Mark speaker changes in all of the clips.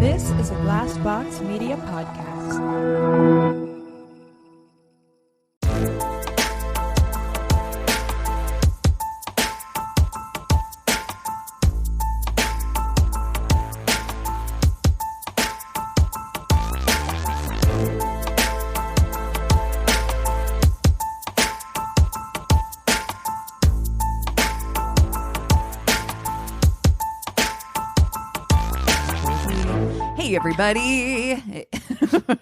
Speaker 1: This is a Glass Box Media podcast.
Speaker 2: Hey everybody.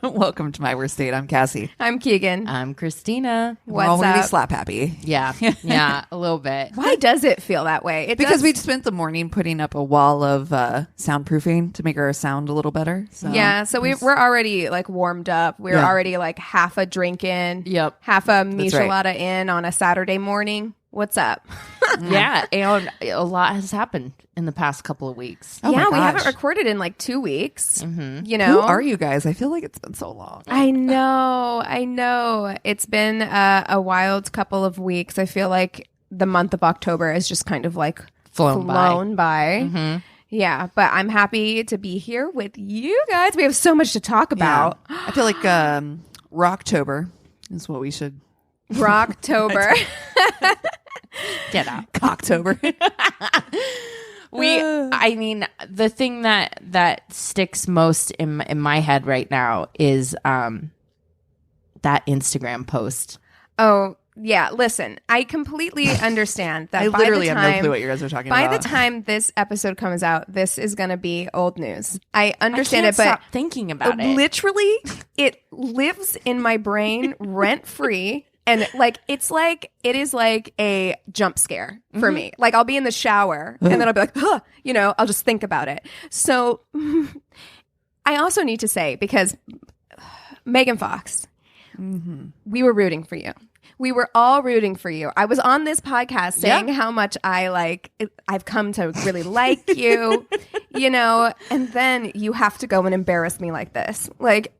Speaker 2: Welcome to My Worst Date. I'm Cassie.
Speaker 3: I'm Keegan.
Speaker 4: I'm Christina.
Speaker 2: We're all gonna be
Speaker 3: up?
Speaker 2: slap happy.
Speaker 4: Yeah, yeah, a little bit.
Speaker 3: Why does it feel that way?
Speaker 2: Because we spent the morning putting up a wall of soundproofing to make our sound a little better. So
Speaker 3: we're already like warmed up. We're already like half a drink in.
Speaker 4: Yep.
Speaker 3: Half a michelada
Speaker 2: right.
Speaker 3: in on a Saturday morning. What's up?
Speaker 4: Yeah, and a lot has happened in the past couple of weeks.
Speaker 2: Oh
Speaker 3: yeah,
Speaker 2: my
Speaker 3: we haven't
Speaker 2: gosh.
Speaker 3: recorded in like 2 weeks.
Speaker 4: Mm-hmm.
Speaker 3: You know,
Speaker 2: Who are you guys? I feel like it's been so long.
Speaker 3: I know. It's been a wild couple of weeks. I feel like the month of October is just kind of like
Speaker 4: Flown
Speaker 3: by.
Speaker 4: Mm-hmm.
Speaker 3: Yeah, but I'm happy to be here with you guys. We have so much to talk about.
Speaker 2: I feel like Rocktober is what we should.
Speaker 3: Rocktober.
Speaker 4: Get out.
Speaker 2: Cocktober.
Speaker 4: I mean, the thing that sticks most in my head right now is that Instagram post.
Speaker 3: Oh, yeah. Listen, I completely understand that.
Speaker 2: I
Speaker 3: by
Speaker 2: literally
Speaker 3: the
Speaker 2: have
Speaker 3: time,
Speaker 2: no clue what you guys are talking
Speaker 3: by
Speaker 2: about.
Speaker 3: the time this episode comes out, this is going to be old news. I
Speaker 4: I
Speaker 3: understand
Speaker 4: can't
Speaker 3: it, but
Speaker 4: stop thinking about it.
Speaker 3: literally, it lives in my brain rent free. And like it is like a jump scare for me. Like I'll be in the shower and then I'll be like, huh, I'll just think about it. So I also need to say, because Megan Fox, we were rooting for you. We were all rooting for you. I was on this podcast saying how much I've come to really like you, and then you have to go and embarrass me like this. Like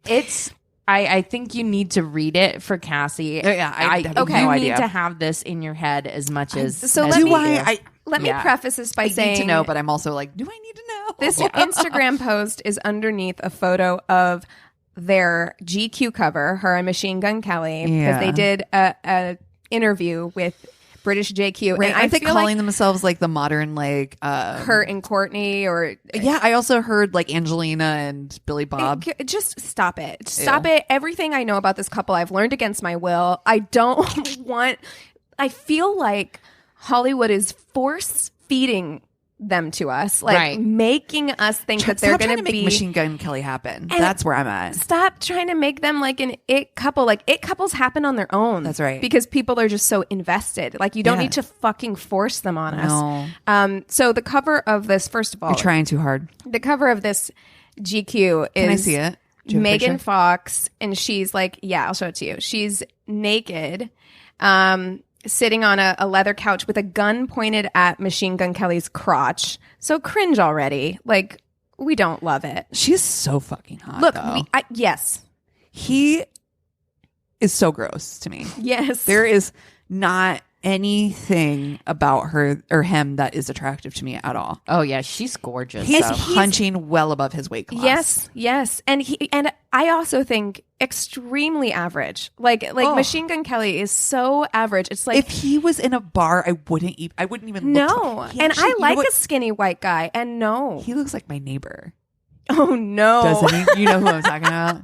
Speaker 4: It's. I think you need to read it for Cassie.
Speaker 2: Yeah, I have no
Speaker 4: You
Speaker 2: idea.
Speaker 4: need to have this in your head as much as.
Speaker 3: So
Speaker 4: as
Speaker 3: let
Speaker 4: we
Speaker 3: me-
Speaker 4: do.
Speaker 3: Let me
Speaker 4: Yeah.
Speaker 3: preface this by
Speaker 2: I
Speaker 3: saying
Speaker 2: need to know, but I'm also like, do I need to know?
Speaker 3: this Instagram post is underneath a photo of their GQ cover, her and Machine Gun Kelly, because
Speaker 2: Yeah.
Speaker 3: they did a interview with British JQ.
Speaker 2: Right,
Speaker 3: And I
Speaker 2: aren't they
Speaker 3: feel
Speaker 2: calling
Speaker 3: like
Speaker 2: themselves like the modern like
Speaker 3: Kurt and Courtney or
Speaker 2: Yeah, I also heard like Angelina and Billy Bob.
Speaker 3: just stop it. Stop it. Everything I know about this couple, I've learned against my will. I don't I feel like Hollywood is force feeding them to us, like
Speaker 4: Right.
Speaker 3: making us think that they're
Speaker 2: Stop
Speaker 3: going
Speaker 2: trying to make
Speaker 3: be
Speaker 2: Machine Gun Kelly happen. That's where I'm at.
Speaker 3: Stop trying to make them like an it couple. Like it couples happen on their own.
Speaker 2: That's right.
Speaker 3: Because people are just so invested. Like you don't
Speaker 2: Yeah.
Speaker 3: need to fucking force them on
Speaker 2: No.
Speaker 3: us. So the cover of this, first of all,
Speaker 2: You're trying too hard.
Speaker 3: the cover of this GQ is
Speaker 2: Can I see it? Do you have a
Speaker 3: Megan
Speaker 2: picture?
Speaker 3: Fox, and she's like, yeah, I'll show it to you. She's naked, sitting on a leather couch with a gun pointed at Machine Gun Kelly's crotch. So cringe already. Like we don't love it.
Speaker 2: She's so fucking hot.
Speaker 3: Look,
Speaker 2: though.
Speaker 3: yes,
Speaker 2: He is so gross to me.
Speaker 3: yes.
Speaker 2: There is not anything about her or him that is attractive to me at all.
Speaker 4: Oh yeah, she's gorgeous.
Speaker 2: He's
Speaker 4: so.
Speaker 2: punching well above his weight class.
Speaker 3: Yes, and I also think extremely average. Like Machine Gun Kelly is so average. It's like
Speaker 2: If he was in a bar, I wouldn't even look.
Speaker 3: no,
Speaker 2: He
Speaker 3: and
Speaker 2: actually-
Speaker 3: I
Speaker 2: you know
Speaker 3: like
Speaker 2: what?
Speaker 3: a skinny white guy, and no,
Speaker 2: He looks like my neighbor.
Speaker 3: oh no,
Speaker 2: Doesn't he? You know who I'm talking about?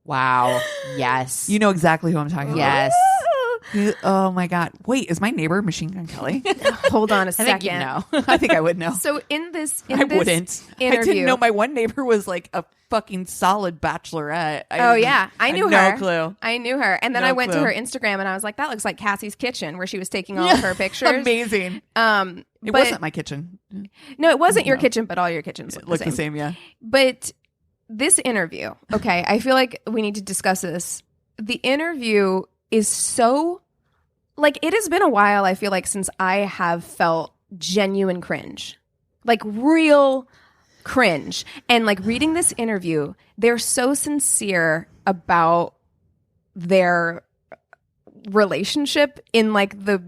Speaker 4: Wow. Yes.
Speaker 2: You know exactly who I'm talking
Speaker 4: Yes.
Speaker 2: about. Oh my God. Wait, is my neighbor Machine Gun Kelly?
Speaker 3: Hold on a
Speaker 4: I
Speaker 3: second.
Speaker 4: think you know.
Speaker 2: I think I would know.
Speaker 3: So in this
Speaker 2: I wouldn't. I
Speaker 3: interview,
Speaker 2: didn't know my one neighbor was like a fucking solid bachelorette.
Speaker 3: Oh yeah, I knew her.
Speaker 2: No clue.
Speaker 3: I knew her, and then
Speaker 2: No
Speaker 3: I went
Speaker 2: clue.
Speaker 3: to her Instagram, and I was like, "That looks like Cassie's kitchen," where she was taking all of her pictures.
Speaker 2: Amazing. It
Speaker 3: But
Speaker 2: wasn't my kitchen.
Speaker 3: no, it wasn't your kitchen, but all your kitchens
Speaker 2: It
Speaker 3: look
Speaker 2: looked the same, yeah.
Speaker 3: But this interview, okay, I feel like we need to discuss this. The interview is so, like, it has been a while, I feel like, since I have felt genuine cringe. Like, real cringe. And, like, reading this interview, they're so sincere about their relationship in like the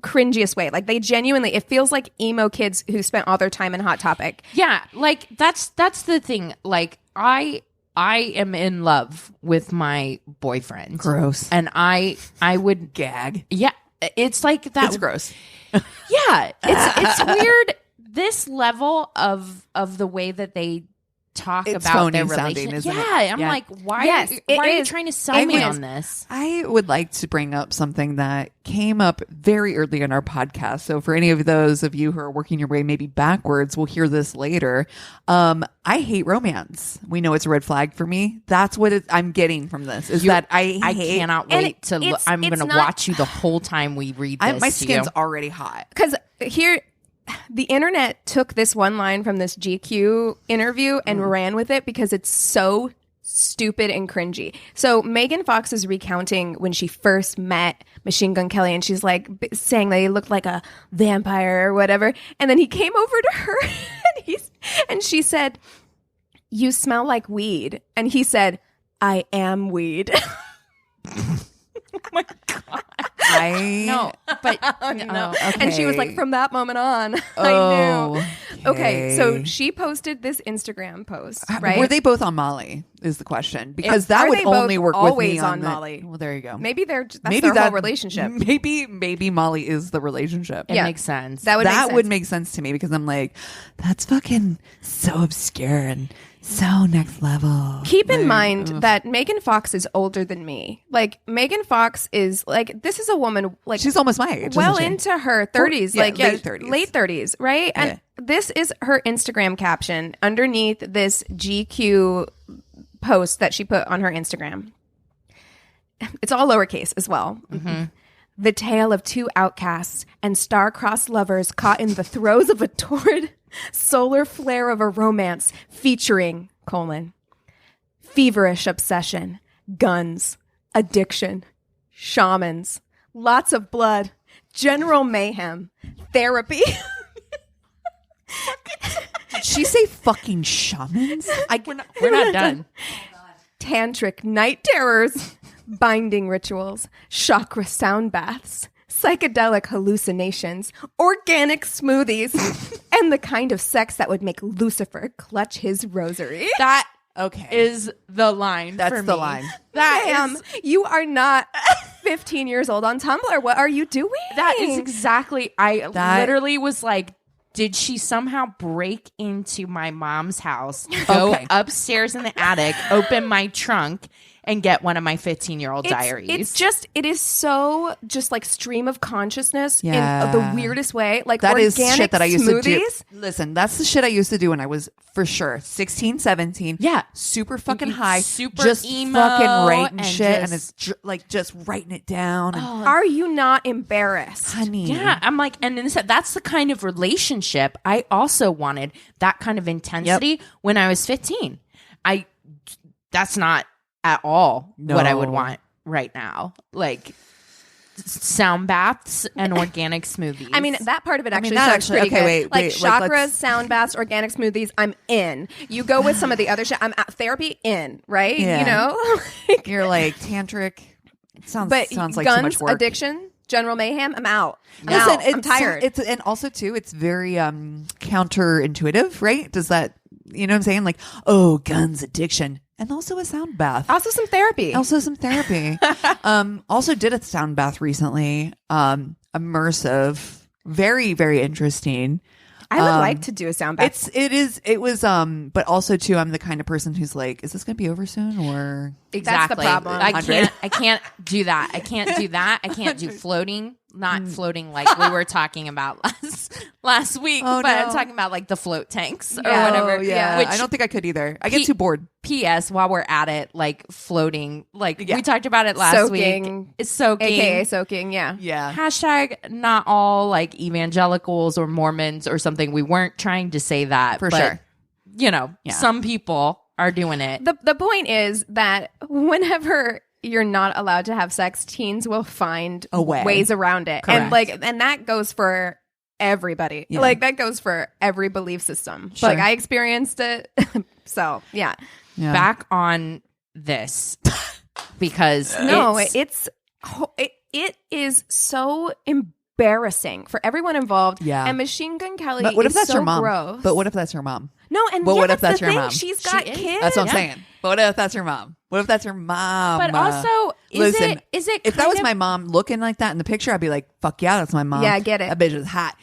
Speaker 3: cringiest way. Like they genuinely, it feels like emo kids who spent all their time in Hot Topic.
Speaker 4: Yeah, like that's the thing. Like I am in love with my boyfriend.
Speaker 2: Gross.
Speaker 4: And I would
Speaker 2: Gag.
Speaker 4: Yeah, it's like that.
Speaker 2: It's gross.
Speaker 4: Yeah, it's weird. This level of the way that they talk
Speaker 2: It's
Speaker 4: about
Speaker 2: phony
Speaker 4: their
Speaker 2: sounding,
Speaker 4: relationship.
Speaker 2: isn't it?
Speaker 4: Yeah, I'm
Speaker 2: Yeah.
Speaker 4: like, why?
Speaker 3: Yes,
Speaker 4: why
Speaker 3: it
Speaker 4: are you
Speaker 3: is.
Speaker 4: trying to sell me
Speaker 3: is.
Speaker 4: on this?
Speaker 2: I would like to bring up something that came up very early in our podcast. So for any of those of you who are working your way maybe backwards, we'll hear this later. I hate romance. We know it's a red flag for me. That's what I'm getting from this is that I hate.
Speaker 4: cannot
Speaker 3: And
Speaker 4: wait to.
Speaker 3: it's-
Speaker 4: I'm going
Speaker 3: it's
Speaker 4: to
Speaker 3: not-
Speaker 4: watch you the whole time we read this.
Speaker 2: My
Speaker 4: to
Speaker 2: skin's
Speaker 4: you.
Speaker 2: already hot.
Speaker 3: Because here, the internet took this one line from this GQ interview and ran with it because it's so stupid and cringy. So Megan Fox is recounting when she first met Machine Gun Kelly, and she's like saying that he looked like a vampire or whatever. And then he came over to her and she said, "You smell like weed." And he said, "I am weed."
Speaker 4: No, but
Speaker 3: No.
Speaker 2: okay.
Speaker 3: And she was like, from that moment on, I
Speaker 2: Oh,
Speaker 3: knew. Okay, so she posted this Instagram post, right?
Speaker 2: Were they both on Molly? Is the question because that
Speaker 3: Are
Speaker 2: would
Speaker 3: they both
Speaker 2: only work with me
Speaker 3: always on
Speaker 2: the-
Speaker 3: Molly?
Speaker 2: Well, there you go.
Speaker 3: Maybe that's their whole relationship.
Speaker 2: Maybe Molly is the relationship.
Speaker 4: it
Speaker 3: Yeah.
Speaker 4: makes sense.
Speaker 3: That
Speaker 2: Would make sense to me because I'm like, that's fucking so obscure and so next level.
Speaker 3: Keep in
Speaker 2: Like,
Speaker 3: mind
Speaker 2: ugh.
Speaker 3: that Megan Fox is older than me. Like Megan Fox is like, this is a woman like
Speaker 2: she's almost my age.
Speaker 3: well
Speaker 2: isn't she?
Speaker 3: into her 30s,
Speaker 2: yeah,
Speaker 3: like
Speaker 2: late 30s.
Speaker 3: late 30s, right?
Speaker 2: Yeah.
Speaker 3: And this is her Instagram caption underneath this GQ post that she put on her Instagram. It's all lowercase as well. The tale of two outcasts and star-crossed lovers caught in the throes of a torrid solar flare of a romance featuring, feverish obsession, guns, addiction, shamans, lots of blood, general mayhem, therapy.
Speaker 2: Did she say fucking shamans?
Speaker 4: We're not done.
Speaker 3: Tantric night terrors, binding rituals, chakra sound baths, psychedelic hallucinations, organic smoothies, and the kind of sex that would make Lucifer clutch his rosary.
Speaker 4: That
Speaker 2: Okay.
Speaker 4: is the line.
Speaker 2: That's
Speaker 4: for
Speaker 2: the
Speaker 4: me.
Speaker 2: line.
Speaker 3: Damn, you are not 15 years old on Tumblr. What are you doing?
Speaker 4: That is exactly. I
Speaker 2: That-
Speaker 4: literally was like, did she somehow break into my mom's house, go
Speaker 2: Okay.
Speaker 4: upstairs in the attic, open my trunk, and get one of my 15-year-old diaries?
Speaker 3: It is so just like stream of consciousness in
Speaker 2: Yeah.
Speaker 3: the weirdest way. Like
Speaker 2: That is
Speaker 3: organic
Speaker 2: shit that I used to do.
Speaker 3: smoothies.
Speaker 2: Listen, that's the shit I used to do when I was for sure 16, 17.
Speaker 4: Yeah.
Speaker 2: Super fucking high.
Speaker 4: Super
Speaker 2: just
Speaker 4: emo
Speaker 2: fucking writing
Speaker 4: and
Speaker 2: shit and
Speaker 4: just-
Speaker 2: it's like just writing it down. And,
Speaker 3: Are you not embarrassed?
Speaker 2: honey.
Speaker 4: Yeah, I'm like, and then that's the kind of relationship I also wanted. That kind of intensity when I was 15. That's not at all what I would
Speaker 2: No.
Speaker 4: want right now. Like sound baths and organic smoothies.
Speaker 3: I mean, that part of it actually
Speaker 2: that
Speaker 3: sounds
Speaker 2: actually-
Speaker 3: pretty
Speaker 2: okay,
Speaker 3: good.
Speaker 2: wait,
Speaker 3: like
Speaker 2: like,
Speaker 3: chakras,
Speaker 2: let's-
Speaker 3: sound baths, organic smoothies. I'm in. You go with some of the other shit. I'm at therapy in, right?
Speaker 2: Yeah.
Speaker 3: You know,
Speaker 2: You're like tantric. It sounds
Speaker 3: but
Speaker 2: like
Speaker 3: guns,
Speaker 2: too much work.
Speaker 3: addiction, general mayhem. I'm out.
Speaker 2: Listen,
Speaker 3: I'm tired.
Speaker 2: It's and also too, it's very counterintuitive, right? Does that you know what I'm saying? Like, oh, guns, addiction, and also a sound bath.
Speaker 3: also some therapy.
Speaker 2: Also some therapy. Also did a sound bath recently. Immersive. Very, very interesting.
Speaker 3: I would like to do a sound bath.
Speaker 2: It was but also too, I'm the kind of person who's like, is this gonna be over soon or
Speaker 3: That's the problem.
Speaker 4: I
Speaker 2: 100.
Speaker 4: can't do that. I can't do that. I can't do floating. Not floating like we were talking about last week,
Speaker 2: Oh,
Speaker 4: but I'm
Speaker 2: no.
Speaker 4: talking about like the float tanks or
Speaker 3: Yeah.
Speaker 4: whatever.
Speaker 2: Oh, yeah.
Speaker 4: Which
Speaker 2: I don't think I could either. I get
Speaker 4: P-
Speaker 2: too bored.
Speaker 4: P.S. While we're at it, like floating, like
Speaker 2: Yeah.
Speaker 4: we talked about it last week.
Speaker 3: Soaking.
Speaker 4: It's soaking.
Speaker 3: AKA soaking. Yeah.
Speaker 2: Yeah.
Speaker 4: Hashtag not all like evangelicals or Mormons or something. We weren't trying to say that
Speaker 2: For
Speaker 4: but,
Speaker 2: sure.
Speaker 4: You know,
Speaker 2: Yeah.
Speaker 4: some people are doing it.
Speaker 3: The point is that whenever you're not allowed to have sex, teens will find
Speaker 2: A way.
Speaker 3: ways around it.
Speaker 2: Correct.
Speaker 3: And that goes for everybody.
Speaker 2: Yeah.
Speaker 3: Like that goes for every belief system.
Speaker 2: Sure.
Speaker 3: Like I experienced it. So yeah.
Speaker 2: Yeah.
Speaker 4: Back on this because
Speaker 3: No,
Speaker 4: it's,
Speaker 3: it's it is so embarrassing for everyone involved.
Speaker 2: Yeah.
Speaker 3: And Machine Gun Kelly
Speaker 2: But what if
Speaker 3: is
Speaker 2: that's
Speaker 3: so
Speaker 2: her mom?
Speaker 3: gross.
Speaker 2: But what if that's her mom?
Speaker 3: No, and
Speaker 2: But
Speaker 3: yeah,
Speaker 2: what if
Speaker 3: that's
Speaker 2: that's
Speaker 3: the
Speaker 2: her
Speaker 3: thing.
Speaker 2: mom?
Speaker 3: She's got
Speaker 4: She is.
Speaker 3: kids.
Speaker 2: That's what I'm saying. But what if that's her mom? What if that's her mom?
Speaker 4: But also, is it
Speaker 2: if that
Speaker 4: kind
Speaker 2: was
Speaker 4: of-
Speaker 2: my mom looking like that in the picture, I'd be like, fuck yeah, that's my mom.
Speaker 3: Yeah, I get it.
Speaker 2: That bitch is hot.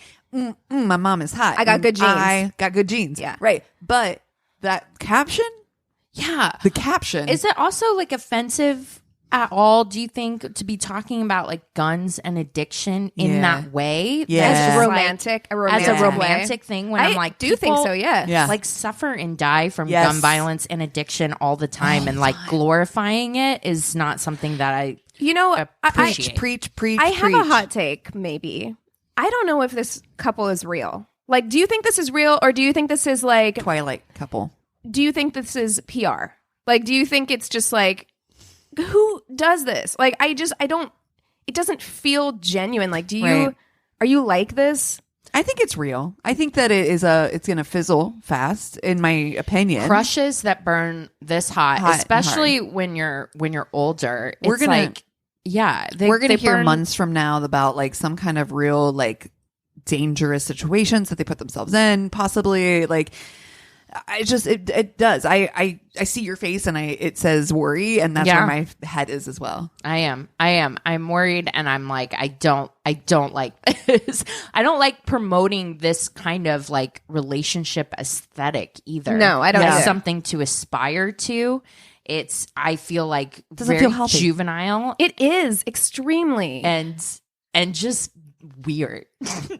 Speaker 2: My mom is hot.
Speaker 3: I got
Speaker 2: And
Speaker 3: good genes.
Speaker 2: I got good genes.
Speaker 3: Yeah.
Speaker 2: Right. But that caption,
Speaker 4: Yeah.
Speaker 2: the caption.
Speaker 4: Is it also like offensive at all, do you think, to be talking about like guns and addiction in
Speaker 2: Yeah.
Speaker 4: that way?
Speaker 2: Yeah.
Speaker 4: That's
Speaker 3: As
Speaker 4: just,
Speaker 3: romantic,
Speaker 4: like,
Speaker 3: a romantic,
Speaker 4: as a
Speaker 3: way.
Speaker 4: romantic thing when
Speaker 3: I
Speaker 4: I'm like,
Speaker 3: do think
Speaker 4: people,
Speaker 3: so. Yeah.
Speaker 2: Yeah.
Speaker 4: like suffer and die from
Speaker 2: Yes.
Speaker 4: gun violence and addiction all the time, and like glorifying it is not something that I
Speaker 3: You know, I
Speaker 4: appreciate.
Speaker 2: preach.
Speaker 3: I have a hot take. Maybe I don't know if this couple is real. Like, do you think this is real, or do you think this is like?
Speaker 2: Twilight couple.
Speaker 3: Do you think this is PR? Like, do you think it's just like, who does this? Like, I don't. It doesn't feel genuine. Like, do you?
Speaker 2: Right.
Speaker 3: Are you like this?
Speaker 2: I think it's real. I think that it's going to fizzle fast, in my opinion.
Speaker 4: crushes that burn this hot,
Speaker 2: Hot and
Speaker 4: especially when you're older.
Speaker 2: We're
Speaker 4: It's
Speaker 2: gonna-
Speaker 4: like, yeah,
Speaker 2: We're going
Speaker 4: they
Speaker 2: to hear
Speaker 4: burn-
Speaker 2: months from now about like some kind of real like dangerous situations that they put themselves in, possibly. Like, I just it does. I see your face and it says worry, and that's
Speaker 4: Yeah.
Speaker 2: where my head is as well.
Speaker 4: I am. I'm worried, and I'm like, I don't like this. I don't like promoting this kind of like relationship aesthetic either.
Speaker 3: No, I don't
Speaker 4: As
Speaker 3: either.
Speaker 4: something to aspire to. I feel like
Speaker 2: Doesn't
Speaker 4: very
Speaker 2: feel healthy.
Speaker 4: juvenile
Speaker 3: It is extremely.
Speaker 4: and just weird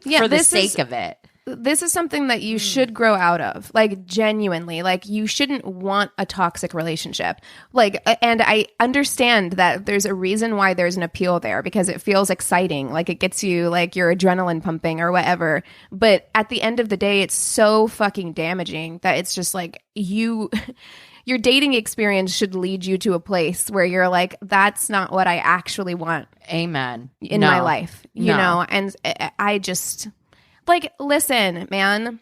Speaker 3: Yeah,
Speaker 4: for the
Speaker 3: this
Speaker 4: sake
Speaker 3: is-
Speaker 4: of it.
Speaker 3: This is something that you should grow out of, like, genuinely. Like, you shouldn't want a toxic relationship. Like, and I understand that there's a reason why there's an appeal there, because it feels exciting. Like, it gets you, like, your adrenaline pumping or whatever. But at the end of the day, it's so fucking damaging that it's just like your dating experience should lead you to a place where you're like, that's not what I actually want
Speaker 4: Amen.
Speaker 3: in
Speaker 4: No.
Speaker 3: my life, you
Speaker 4: No.
Speaker 3: know? And I just, like, listen, man,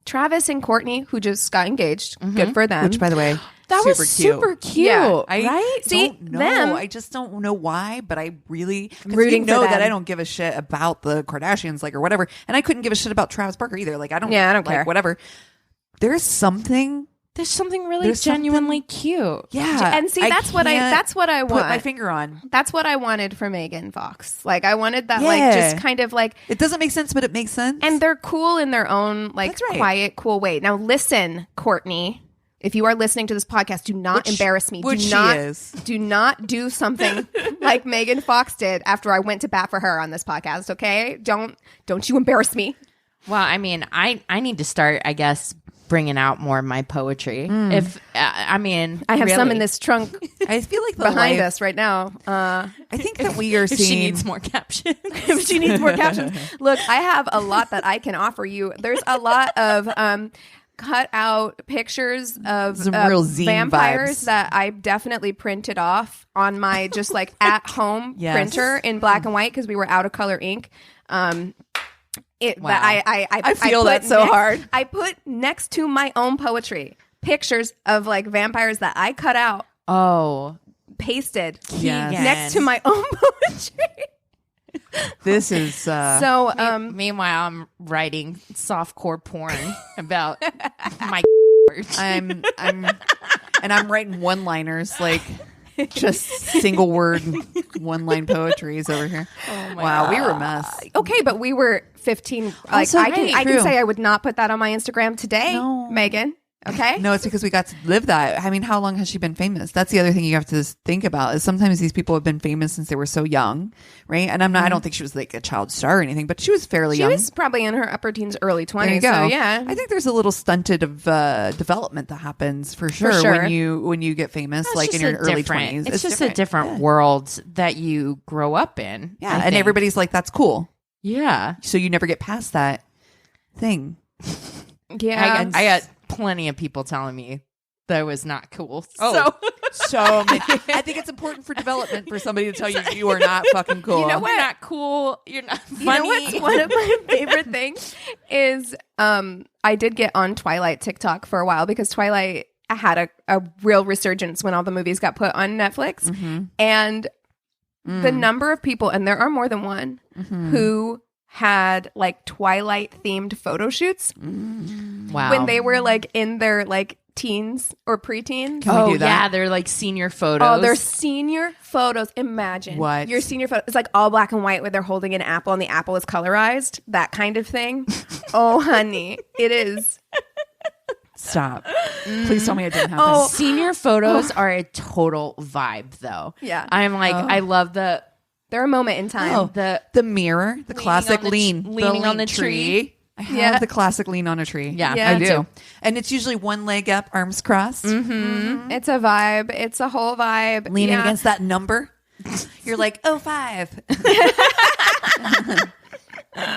Speaker 3: Travis and Courtney, who just got engaged, good for them.
Speaker 2: Which, by the way,
Speaker 4: That
Speaker 2: super
Speaker 4: was super cute,
Speaker 3: Yeah.
Speaker 2: I
Speaker 3: See,
Speaker 2: don't know.
Speaker 3: them-
Speaker 2: I just don't know why, but I really 'cause
Speaker 3: rooting
Speaker 2: you know
Speaker 3: for
Speaker 2: that
Speaker 3: them.
Speaker 2: I don't give a shit about the Kardashians, like, or whatever, and I couldn't give a shit about Travis Barker either. Like, I don't
Speaker 3: Yeah, I don't
Speaker 2: like,
Speaker 3: care.
Speaker 2: whatever. There's something.
Speaker 4: There's something really
Speaker 2: There's something-
Speaker 4: genuinely cute.
Speaker 2: Yeah,
Speaker 3: And see, that's what I
Speaker 2: put
Speaker 3: want.
Speaker 2: my finger on.
Speaker 3: That's what I wanted for Megan Fox. Like, I wanted that,
Speaker 2: Yeah.
Speaker 3: like, just kind of like,
Speaker 2: It doesn't make sense, but it makes sense.
Speaker 3: and they're cool in their own, like,
Speaker 2: That's right.
Speaker 3: quiet, cool way. Now, listen, Courtney, if you are listening to this podcast, do not
Speaker 2: Which-
Speaker 3: embarrass me.
Speaker 2: which
Speaker 3: do
Speaker 2: she
Speaker 3: not,
Speaker 2: is.
Speaker 3: do not do something like Megan Fox did after I went to bat for her on this podcast. Okay, don't you embarrass me.
Speaker 4: Well, I mean, I need to start, I guess, bringing out more of my poetry. If I mean,
Speaker 3: I have some
Speaker 4: really.
Speaker 3: in this trunk
Speaker 2: I feel like the
Speaker 3: behind
Speaker 2: life-
Speaker 3: us right now.
Speaker 2: I think that we are
Speaker 4: If she
Speaker 2: seeing.
Speaker 4: needs more captions.
Speaker 3: If she needs more captions, look, I have a lot that I can offer you. There's a lot of cut out pictures of
Speaker 2: Some real zine
Speaker 3: vampires
Speaker 2: vibes.
Speaker 3: that I definitely printed off on my just like at home
Speaker 2: Yes.
Speaker 3: printer in black and white because we were out of color ink.
Speaker 2: Wow.
Speaker 3: That I
Speaker 2: feel
Speaker 3: put
Speaker 2: that so hard.
Speaker 3: I put next to my own poetry pictures of like vampires that I cut out,
Speaker 4: Oh,
Speaker 3: pasted
Speaker 2: Yes.
Speaker 3: next to my own poetry.
Speaker 2: This is
Speaker 3: So
Speaker 4: meanwhile, I'm writing softcore porn about my.
Speaker 2: I'm I'm writing one-liners, like just single word one-line poetries over here. Wow, we were a mess.
Speaker 3: okay, but we were 15. Like
Speaker 2: Also,
Speaker 3: I can
Speaker 2: true.
Speaker 3: say I would not put that on my Instagram today,
Speaker 2: No.
Speaker 3: Megan. Okay.
Speaker 2: No, it's because we got to live that. I mean, how long has she been famous? That's the other thing you have to think about is sometimes these people have been famous since they were so young, right? And I don't think she was like a child star or anything, but she was fairly
Speaker 3: She
Speaker 2: young.
Speaker 3: was probably in her upper teens, early 20s.
Speaker 2: There you go.
Speaker 3: So yeah.
Speaker 2: I think there's a little stunted of development that happens for sure,
Speaker 3: sure.
Speaker 2: when you get famous,
Speaker 4: It's
Speaker 2: like in
Speaker 4: just
Speaker 2: your
Speaker 4: a
Speaker 2: early
Speaker 4: different-
Speaker 2: 20s.
Speaker 4: It's just a different world that you grow up in.
Speaker 2: Yeah,
Speaker 4: I
Speaker 2: and
Speaker 4: think.
Speaker 2: everybody's like, that's cool.
Speaker 4: Yeah.
Speaker 2: So you never get past that thing.
Speaker 3: Yeah.
Speaker 4: I got plenty of people telling me that it was not cool.
Speaker 2: Oh. So many. I think it's important for development for somebody to tell you you are not fucking cool.
Speaker 3: You know
Speaker 4: You're not cool. You're not
Speaker 3: You know
Speaker 4: funny.
Speaker 3: what's one of my favorite things is I did get on Twilight TikTok for a while because Twilight had a real resurgence when all the movies got put on Netflix.
Speaker 2: Mm-hmm.
Speaker 3: And the number of people, and there are more than one, who had like Twilight themed photo shoots
Speaker 4: Wow.
Speaker 3: when they were like in their like teens or preteens.
Speaker 2: Can we do that?
Speaker 4: Yeah, they're like senior photos.
Speaker 3: Oh, they're senior photos. Imagine
Speaker 2: What?
Speaker 3: your senior photo. It's like all black and white where they're holding an apple and the apple is colorized. That kind of thing. Oh, honey, it is.
Speaker 2: Stop. Please tell me it didn't happen.
Speaker 3: Oh.
Speaker 4: Senior photos are a total vibe, though.
Speaker 3: Yeah.
Speaker 4: I'm like, I love the
Speaker 3: They're a moment in time.
Speaker 2: The mirror, the classic
Speaker 4: on the
Speaker 2: lean.
Speaker 4: leaning on the tree.
Speaker 2: I have
Speaker 3: Yeah.
Speaker 2: the classic lean on a tree.
Speaker 4: Yeah,
Speaker 2: I
Speaker 3: me
Speaker 2: do.
Speaker 4: too.
Speaker 2: And it's usually one leg up, arms crossed,
Speaker 3: It's a vibe. It's a whole vibe.
Speaker 2: leaning
Speaker 3: Yeah.
Speaker 2: against that number. You're like, 05.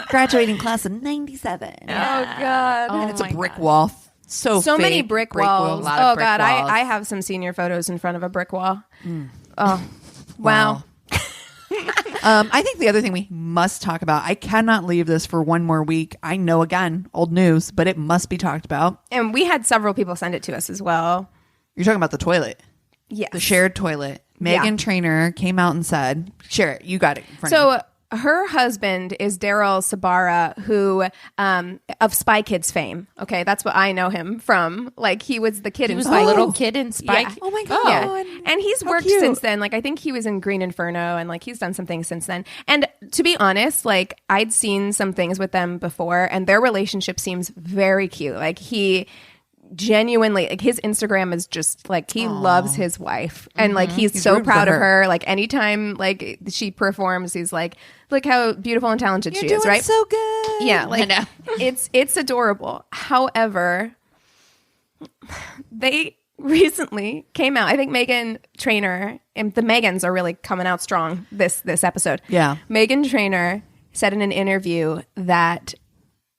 Speaker 2: Graduating class of 97.
Speaker 3: Oh God.
Speaker 2: And it's a
Speaker 4: my
Speaker 2: brick
Speaker 4: God.
Speaker 2: wall. So
Speaker 3: Many
Speaker 2: fake
Speaker 3: brick walls.
Speaker 2: walls.
Speaker 4: lot of
Speaker 3: Oh
Speaker 4: brick
Speaker 3: God,
Speaker 4: walls.
Speaker 3: I have some senior photos in front of a brick wall. Oh, wow.
Speaker 2: I think the other thing we must talk about, I cannot leave this for one more week. I know, again, old news, but it must be talked about.
Speaker 3: And we had several people send it to us as well.
Speaker 2: You're talking about the toilet,
Speaker 3: Yes.
Speaker 2: the shared toilet.
Speaker 3: Yeah.
Speaker 2: Meghan Trainor came out and said, share it. You got it. in front of you.
Speaker 3: So her husband is Daryl Sabara, who of Spy Kids fame. Okay, that's what I know him from. Like he was the kid
Speaker 4: He
Speaker 3: in
Speaker 4: was
Speaker 3: Spy
Speaker 4: the little
Speaker 3: Kids.
Speaker 4: kid in Spike.
Speaker 3: Yeah.
Speaker 2: Oh my God.
Speaker 3: Yeah. And he's
Speaker 2: How
Speaker 3: worked
Speaker 2: cute.
Speaker 3: since then. Like I think he was in Green Inferno and like he's done some things since then. And to be honest, like I'd seen some things with them before and their relationship seems very cute. Like he genuinely, like his Instagram is just like he loves his wife and like he's so
Speaker 2: rooting for
Speaker 3: proud of
Speaker 2: her.
Speaker 3: her. Like anytime like she performs, he's like, look how beautiful and talented
Speaker 2: You're
Speaker 3: she
Speaker 2: doing
Speaker 3: is, right?
Speaker 2: so good.
Speaker 3: Yeah, like
Speaker 4: know.
Speaker 3: it's adorable. However, they recently came out. I think Meghan Trainor and the Megans are really coming out strong this episode.
Speaker 2: Yeah.
Speaker 3: Meghan Trainor said in an interview that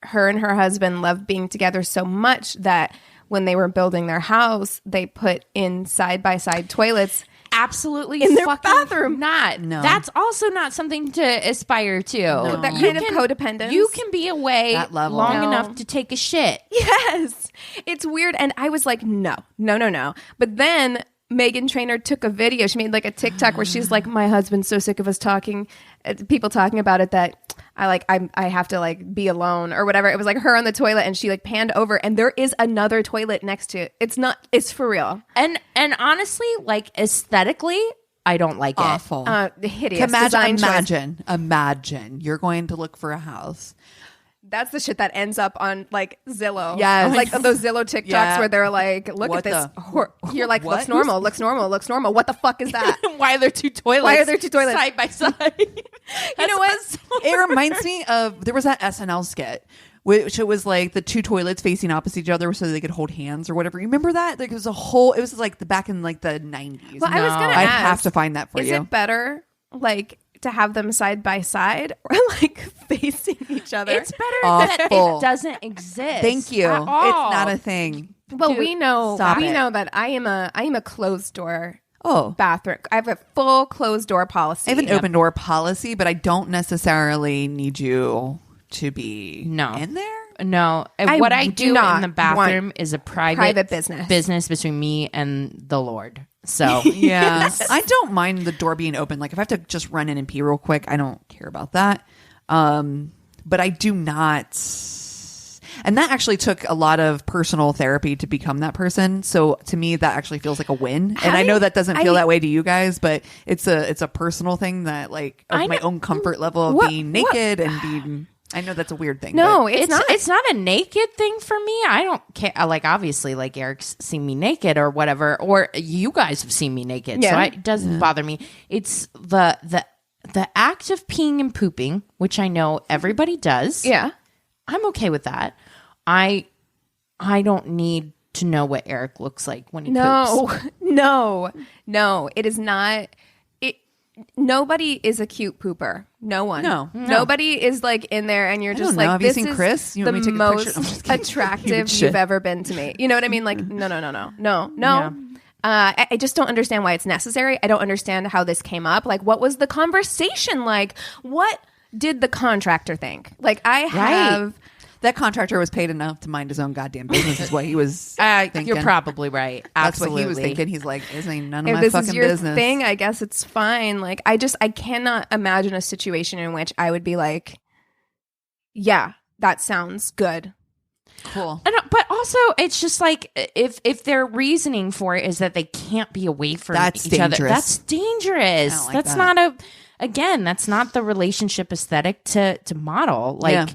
Speaker 3: her and her husband loved being together so much that when they were building their house, they put in side by side toilets.
Speaker 4: Absolutely
Speaker 3: In their
Speaker 4: fucking
Speaker 3: bathroom.
Speaker 4: not.
Speaker 2: No.
Speaker 4: That's also not something to aspire to.
Speaker 3: That kind of codependence.
Speaker 4: You can be away
Speaker 2: That level.
Speaker 4: long
Speaker 3: No.
Speaker 4: enough to take a shit.
Speaker 3: Yes. It's weird. And I was like, no. But then Meghan Trainor took a video. She made like a TikTok where she's like, my husband's so sick of us talking, people talking about it that I have to like be alone or whatever. It was like her on the toilet and she like panned over and there is another toilet next to it. It's for real.
Speaker 4: And honestly, like aesthetically, I don't like it.
Speaker 2: Awful.
Speaker 3: Hideous. Design choice.
Speaker 2: Imagine you're going to look for a house.
Speaker 3: That's the shit that ends up on like Zillow.
Speaker 2: Yes.
Speaker 3: Like those Zillow TikToks
Speaker 2: Yeah.
Speaker 3: where they're like, look
Speaker 2: What
Speaker 3: at this.
Speaker 2: the-
Speaker 3: You're like,
Speaker 2: What?
Speaker 3: looks normal. What the fuck is that?
Speaker 4: Why are there two toilets?
Speaker 3: Why are there two toilets?
Speaker 4: side by side?
Speaker 3: You know what?
Speaker 2: It reminds me of, there was that SNL skit, which it was like the two toilets facing opposite each other so they could hold hands or whatever. You remember that? Like it was like the back in like the 90s.
Speaker 3: Well, I was gonna
Speaker 2: I'd
Speaker 3: ask,
Speaker 2: have to find that for
Speaker 3: is
Speaker 2: you.
Speaker 3: it better like to have them side by side or like facing each other?
Speaker 4: It's better that
Speaker 2: Awful.
Speaker 4: it doesn't exist.
Speaker 2: Thank you.
Speaker 4: At
Speaker 2: It's
Speaker 4: all.
Speaker 2: not a thing.
Speaker 3: well,
Speaker 4: Dude,
Speaker 3: we know
Speaker 2: stop it.
Speaker 3: that I am a closed door
Speaker 2: Oh.
Speaker 3: bathroom. I have a full closed door policy.
Speaker 2: I have an open door policy, but I don't necessarily need you to be
Speaker 4: No.
Speaker 2: in there.
Speaker 4: No,
Speaker 3: I
Speaker 4: what I
Speaker 3: do
Speaker 4: do
Speaker 3: not
Speaker 4: in the bathroom
Speaker 3: want
Speaker 4: is a private
Speaker 3: business.
Speaker 4: between me and the Lord. So
Speaker 2: Yeah. I don't mind the door being open. Like if I have to just run in and pee real quick, I don't care about that. But I do not. And that actually took a lot of personal therapy to become that person. So to me, that actually feels like a win. And I know that doesn't feel that way to you guys, but it's a personal thing that like of my own comfort level of being naked and being. I know that's a weird thing.
Speaker 3: No,
Speaker 2: but
Speaker 3: it's not.
Speaker 4: It's not a naked thing for me. I don't care. Like obviously, like Eric's seen me naked or whatever, or you guys have seen me naked, so
Speaker 3: Yeah.
Speaker 4: it doesn't bother me. It's the act of peeing and pooping, which I know everybody does.
Speaker 3: Yeah.
Speaker 4: I'm okay with that. I don't need to know what Eric looks like when he poops.
Speaker 3: No. It is not. Nobody is a cute pooper. No one.
Speaker 2: No.
Speaker 3: Nobody is like in there and you're
Speaker 2: I
Speaker 3: just
Speaker 2: don't know.
Speaker 3: like,
Speaker 2: Have you
Speaker 3: this
Speaker 2: seen
Speaker 3: is
Speaker 2: Chris? You
Speaker 3: the
Speaker 2: want me to take a picture?
Speaker 3: most
Speaker 2: I'm just kidding.
Speaker 3: attractive
Speaker 2: Huge shit.
Speaker 3: you've ever been to me. You know what I mean? Like, no. I just don't understand why it's necessary. I don't understand how this came up. Like, what was the conversation like? What did the contractor think? Like, I have
Speaker 2: That contractor was paid enough to mind his own goddamn business is what he was thinking.
Speaker 4: You're probably right.
Speaker 2: That's
Speaker 4: Absolutely.
Speaker 2: what he was thinking. He's like, this ain't none of
Speaker 3: If
Speaker 2: my
Speaker 3: this
Speaker 2: fucking
Speaker 3: is your
Speaker 2: business.
Speaker 3: thing, I guess it's fine. Like, I cannot imagine a situation in which I would be like, yeah, that sounds good.
Speaker 2: Cool.
Speaker 4: But also, it's just like if their reasoning for it is that they can't be away from
Speaker 2: That's
Speaker 4: each other,
Speaker 2: dangerous.
Speaker 4: that's dangerous.
Speaker 2: I don't like
Speaker 4: That's
Speaker 2: that.
Speaker 4: that's not the relationship aesthetic to model. Like
Speaker 2: Yeah.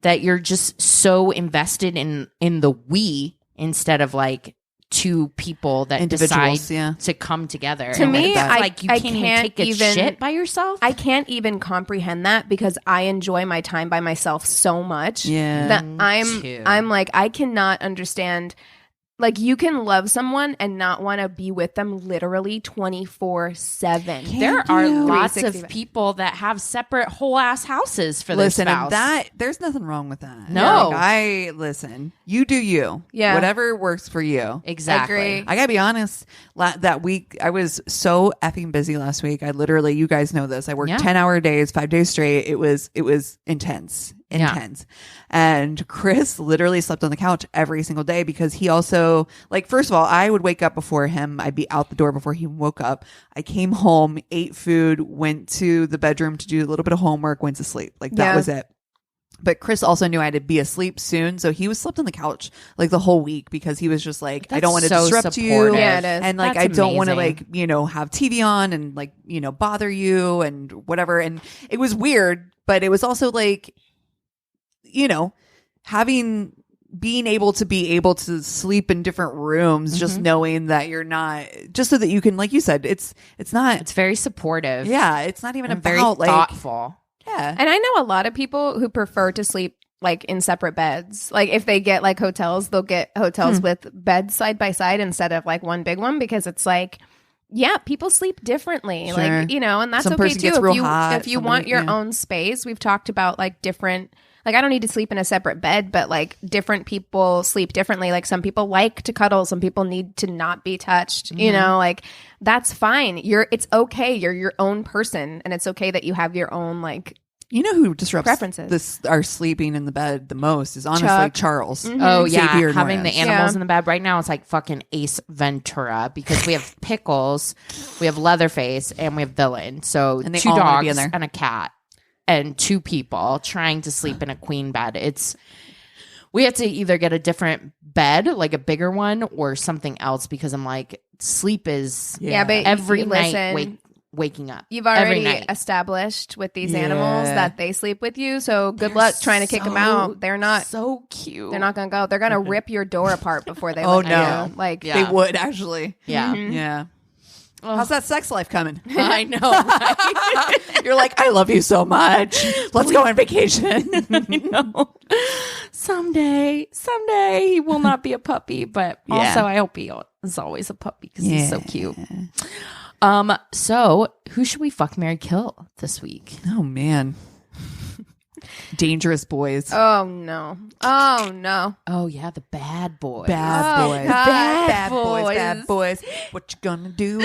Speaker 4: that you're just so invested in the we instead of like two people that
Speaker 2: Individuals,
Speaker 4: decide
Speaker 2: yeah.
Speaker 4: to come together.
Speaker 3: To
Speaker 4: And
Speaker 3: me,
Speaker 4: it's
Speaker 3: I-
Speaker 4: like you
Speaker 3: I
Speaker 4: can't even
Speaker 3: can't
Speaker 4: take a
Speaker 3: even-
Speaker 4: shit by yourself.
Speaker 3: I can't even comprehend that because I enjoy my time by myself so much
Speaker 2: Yeah.
Speaker 3: that
Speaker 4: too.
Speaker 3: I'm like, I cannot understand. Like, you can love someone and not want to be with them literally 24/7.
Speaker 4: There are lots
Speaker 3: 365.
Speaker 4: of people that have separate whole ass houses for their
Speaker 2: Listen,
Speaker 4: spouse.
Speaker 2: and that there's nothing wrong with that.
Speaker 4: No.
Speaker 2: Like, listen. You do you.
Speaker 3: Yeah.
Speaker 2: Whatever works for you.
Speaker 4: exactly.
Speaker 3: Agree.
Speaker 2: I gotta be honest. That week, I was so effing busy last week. I literally, you guys know this. I worked
Speaker 4: Yeah.
Speaker 2: 10-hour days, 5 days straight. It was intense. And Chris literally slept on the couch every single day because he also, like, first of all, I would wake up before him. I'd be out the door before he woke up. I came home, ate food, went to the bedroom to do a little bit of homework, went to sleep. Like, that
Speaker 3: Yeah.
Speaker 2: was it. But Chris also knew I had to be asleep soon, so he was slept on the couch like the whole week because he was just like, I
Speaker 4: That's
Speaker 2: don't want to
Speaker 4: so
Speaker 2: disrupt you,
Speaker 4: supportive.
Speaker 3: Yeah, it is.
Speaker 2: and like
Speaker 4: That's
Speaker 2: I don't want to
Speaker 4: amazing.
Speaker 2: like have TV on and like bother you and whatever. And it was weird, but it was also like being able to sleep in different rooms, just knowing that you're not, just so that you can, like you said, it's not.
Speaker 4: It's very supportive.
Speaker 2: Yeah, it's not even
Speaker 4: and
Speaker 2: about
Speaker 4: very
Speaker 2: like
Speaker 4: thoughtful.
Speaker 2: yeah.
Speaker 3: And I know a lot of people who prefer to sleep like in separate beds. Like, if they get like hotels, they'll get hotels with beds side by side instead of like one big one, because it's like, yeah, people sleep differently.
Speaker 2: Sure.
Speaker 3: Like, and that's
Speaker 2: Some
Speaker 3: okay
Speaker 2: person
Speaker 3: too.
Speaker 2: gets real
Speaker 3: If
Speaker 2: hot,
Speaker 3: you want
Speaker 2: somebody-
Speaker 3: your
Speaker 2: yeah.
Speaker 3: own space, we've talked about like different, like, I don't need to sleep in a separate bed, but like different people sleep differently. Like, some people like to cuddle, some people need to not be touched, like, that's fine. It's okay. You're your own person, and it's okay that you have your own like
Speaker 2: Who disrupts
Speaker 3: Preferences.
Speaker 2: our sleeping in the bed the most is honestly
Speaker 3: Chuck.
Speaker 2: Charles.
Speaker 4: Oh yeah,
Speaker 2: Save your
Speaker 4: having the
Speaker 2: ignorance.
Speaker 4: animals
Speaker 3: Yeah.
Speaker 4: in the bed right now is like fucking Ace Ventura, because we have Pickles, we have Leatherface, and we have Villain. So
Speaker 2: And they
Speaker 4: 2
Speaker 2: all wanna be
Speaker 4: dogs
Speaker 2: in there.
Speaker 4: and a cat and 2 people trying to sleep in a queen bed. We have to either get a different bed, like a bigger one, or something else, because I'm like, sleep is
Speaker 3: Yeah, but
Speaker 4: every
Speaker 3: you
Speaker 4: night
Speaker 3: listen,
Speaker 4: waking up.
Speaker 3: you've
Speaker 4: every
Speaker 3: already
Speaker 4: night.
Speaker 3: established with these
Speaker 2: Yeah.
Speaker 3: animals that they sleep with you. So good
Speaker 4: They're
Speaker 3: luck trying to kick them
Speaker 4: so-
Speaker 3: out. They're not.
Speaker 4: so cute.
Speaker 3: They're not gonna go. They're gonna rip your door apart before they.
Speaker 2: Oh,
Speaker 3: let
Speaker 2: no.
Speaker 3: you. Like,
Speaker 4: Yeah.
Speaker 2: They would actually.
Speaker 4: Yeah.
Speaker 2: Yeah. How's that sex life coming?
Speaker 4: I know. Right?
Speaker 2: You're like, I love you so much. Let's go on vacation.
Speaker 4: No. Someday he will not be a puppy, but
Speaker 2: Yeah.
Speaker 4: also I hope he is always a puppy because he's so
Speaker 2: Yeah.
Speaker 4: cute. So who should we fuck, marry, kill this week?
Speaker 2: Oh man. Dangerous boys.
Speaker 3: oh no, oh no.
Speaker 4: Oh yeah, the bad boy.
Speaker 2: Bad
Speaker 3: Oh,
Speaker 2: boys.
Speaker 3: God.
Speaker 2: Bad boys. Bad boys. What you gonna do?